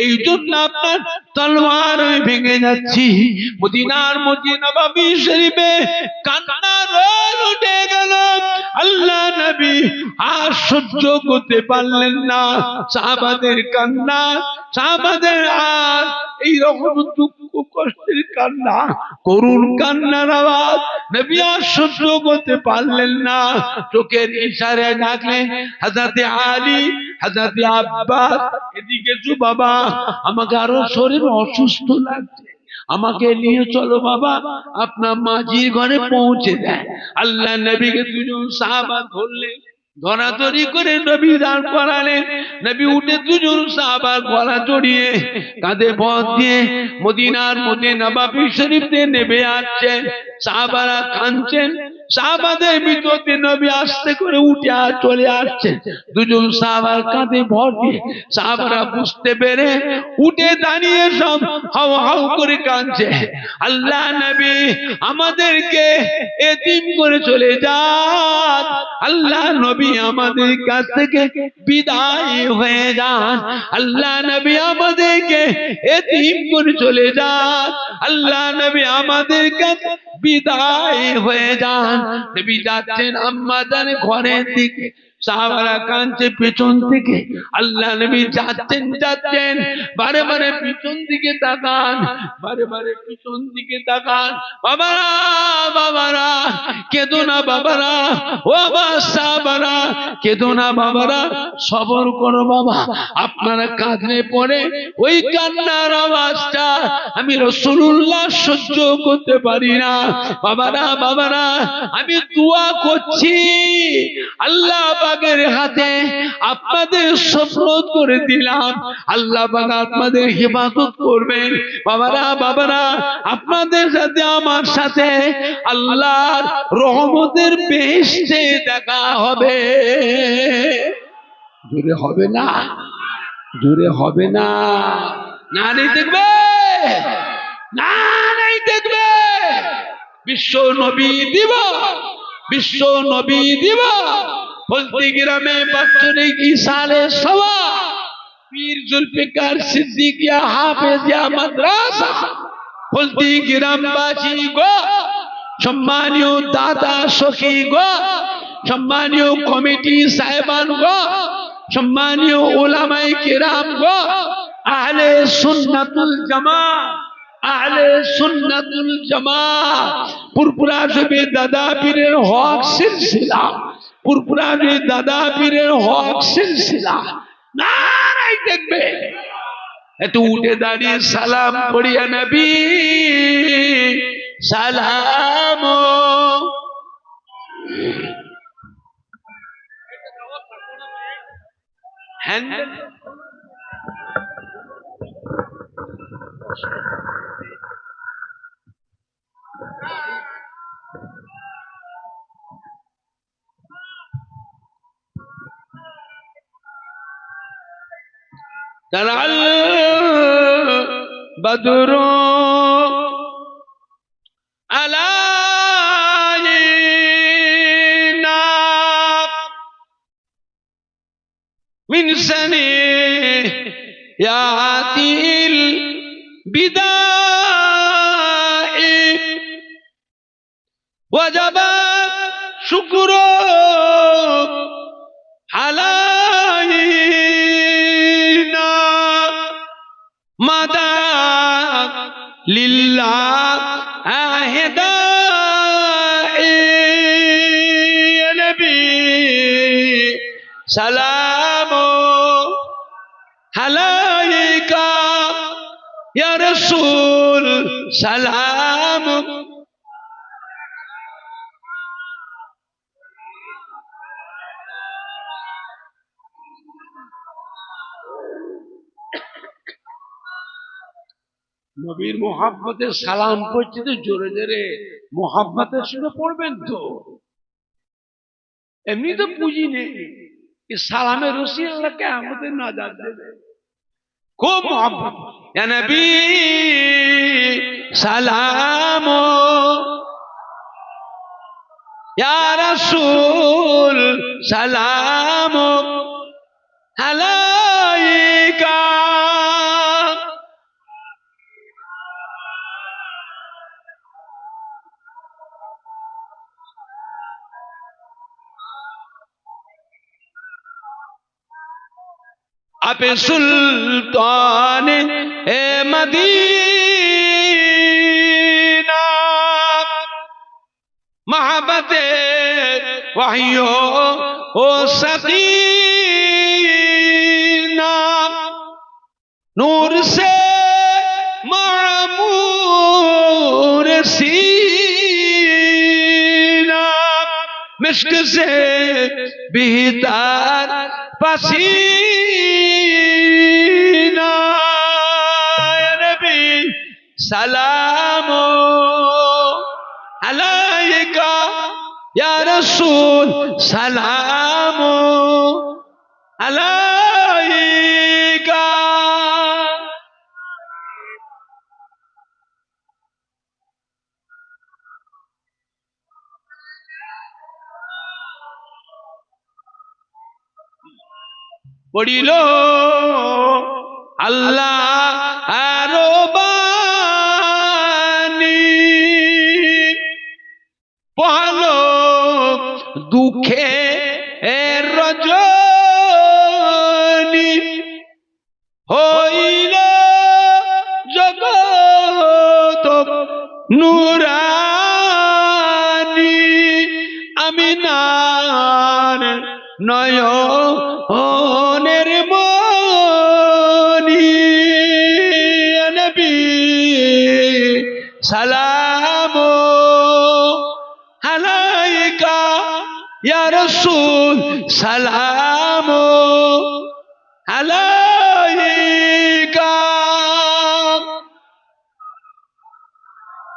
এই জন্য আপনার তলোয়ার আমি ভেঙে যাচ্ছি। মদিনার মসজিদ নববী শরীফে কান্নার রোল উঠে গেল। আল্লাহ নবী আর সহ্য করতে পারলেন না সাহাবাদের কান্না, সাহাবাদের আর এই রকম দুঃখ কষ্টের কান্না, করুণ কান্নার আওয়াজ নবী আর সহ্য করতে পারলেন না। চোখের ইশারায় ডাকলেন, হযরতে আলী, হযরতে আব্বাস, এদিকে যো বাবা, আমাকে আরো শরীর অসুস্থ লাগছে, আমাকে নিয়ে চলো বাবা, আপনার মাঝির ঘরে পৌঁছে দেয়। আল্লাহ নবীকে দুজন সাহাবা ধরলেন, ধরাধরি করে নবী দাঁড় করালেন। নবী উঠে দুজন সাহাবার গলা জড়িয়ে কাঁধে ভর দিয়ে মদিনার মধ্যে নববী শরীফে নেমে আসছেন। সাহাবারা কাঁদছেন, সাহাবাদের ভিতরে নবী আস্তে করে উঠে চলে আসছেন, দুজন সাহাবার কাঁধে ভর দিয়ে। সাহাবারা বুঝতে পেরে উঠে দাঁড়িয়ে সব হাউ হাউ করে কাঁদছে। আল্লাহ নবী আমাদেরকে এতিম করে চলে যান, আল্লাহ নবী আমাদের কাছ থেকে বিদায় হয়ে যান, আল্লাহ নবী আমাদেরকে এতিম করে চলে যান, আল্লাহ নবী আমাদের কাছে বিদায় হয়ে যান। নবী যাচ্ছেন আম্মা জানের ঘরের দিকে, সাহাবারা কাঁদছে পেছন থেকে। আল্লাহ নবী যাচ্ছেন, বারে বারে পিছন দিকে তাকান, বারে বারে পিছন দিকে তাকান। বাবারা কেঁদো না বাবারা, ও সাহাবারা কেঁদো না বাবারা, সবর করো বাবা। আপনারা কাঁদলে পরে ওই কান্নার আওয়াজটা আমি রাসূলুল্লাহ সহ্য করতে পারি না। বাবারা আমি দোয়া করছি, আল্লাহ পাকের হাতে আপনাদের সুপুর্দ করে দিলাম, আল্লাহ পাক আপনাদের হেফাজত করবেন। বাবারা আপনাদের সাথে আমার সাথে আল্লাহর রহমতের বেহেশতে দেখা হবে। জোরে হবে না, জোরে হবে না, না নেই দেখবে, না নেই দেখবে। বিশ্ব নবী দিবা বলতে গ্রামে বাচ্চরিক ইসালে সভা, পীর জুলফিকার সিদ্দিকিয়া হাফেজিয়া মাদ্রাসা, বলতে গ্রামবাসী গো, সম্মানীয় দাদা সখী গো, সম্মানীয় কমিটি সাহেবান গো, সম্মানীয় উলামায়ে কিরাম গো, আহলে সুন্নাতুল জামাত, পুরপুরা শরীফের দাদা পীরের হক সিলসিলা, পুরপুরা শরীফের দাদা পীরের হক সিলসিলা, নারায়ে দেখবে। একটু উঠে দাঁড়িয়ে সালাম পড়িয়া নবী সালাম। তালাল বদরু আলাইনা মিন সানিয়াতিল বিদাই ওয়াজাবা শুকরু আলাইনা মাদা লিল্লাহ আহদাই ইয়া নবী সালাম আলাইকা ইয়া রাসূল সালাম। নবীর মোহাব্বতে সালাম পড়ছি তো জোরে জোরে মোহাব্বতের সঙ্গে পড়বেন তো, এমনি তো পুঁজি নেই। সালামের রশি আল্লাহ কিয়ামতের নাজাত দেবে। খুব মোহাব্বত, ইয়া নবী সালাম, ইয়া রাসূল সালাম আলাইকা। आप सुल्तान ए मदीना मोहब्बत वहियो ओ सकीना नूर से मामूर सीना मिश्क से बेहतर पसीना या नबी सलाम अलैका या रसूल सलाम अलैका। পড়িল আল্লাহ আরো বাণী পড়ালো দুঃখে নুরানি আমিনার নয়নের মনি নবী সালাম আলাইকা ইয়া রাসূল সালাম আলাইকা।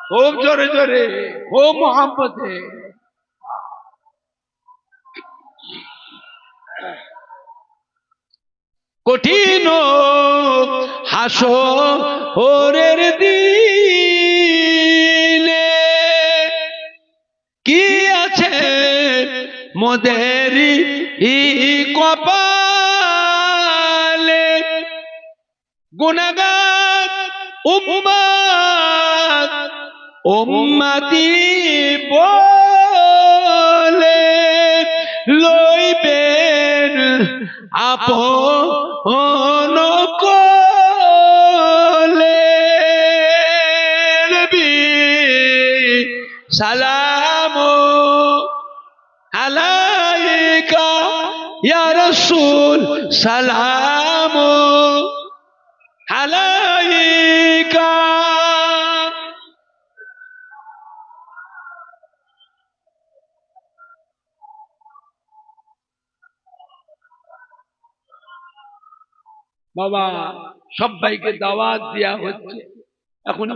খুব জোরে জোরে, খুব মোহাম্মতে। কঠিন হাসরের দিনে কি আছে মোদের কপালে, গুনাহগার উম্মত উম্মতি বলে লইবেন আপন কোলে। নবী সালাম আলাইকা ইয়া রাসূল সালাম আলাইকা। বাবা সবাইকে দাওয়াত দেয়া হচ্ছে, এখন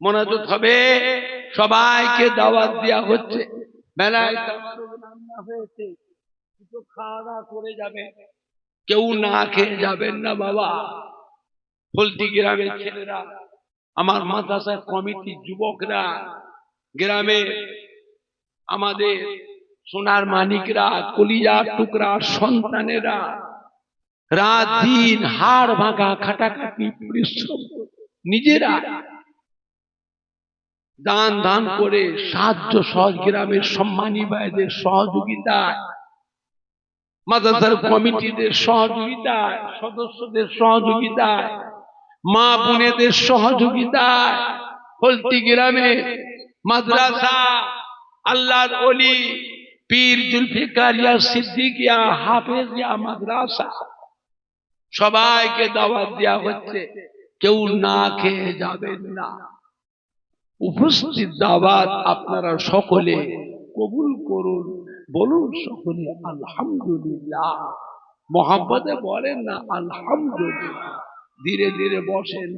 মোনাজাত হবে, সবাইকে দাওয়াত দেয়া হচ্ছে। বেলায় রান্না হয়েছে, কিছু খাওয়া দাওয়া করে যাবে, কেউ না খেয়ে যাবেন না বাবা। ফলতি গ্রামের ছেলেরা, আমার মাদ্রাসা কমিটির যুবকরা, গ্রামে আমাদের সোনার মানিকরা, কলিজার টুকরা সন্তানেরা রাত দিন হাড় ভাঙা খাটাখাটি পরিশ্রম নিজেরা দান দান করে সাহায্য সহজ গ্রামের সম্মানী ভাইদের সহযোগিতায়, মাদ্রাসার কমিটিদের সহযোগিতায়, সদস্যদের সহযোগিতায়, মা বোনেদের সহযোগিতায় ফলতি গ্রামে মাদ্রাসা আল্লাহর ওলি পীর জুলফিকারিয়া সিদ্দিকিয়া হাফেজিয়া মাদ্রাসা সবাইকে দাওয়াত দেওয়া হচ্ছে, কেউ না খেয়ে যাবেন না। উপস্থিত দাওয়াত আপনারা সকলে কবুল করুন, বলুন সকলে আলহামদুলিল্লাহ। মোহাম্মদে বলেন না আলহামদুলিল্লাহ। ধীরে ধীরে বসেন।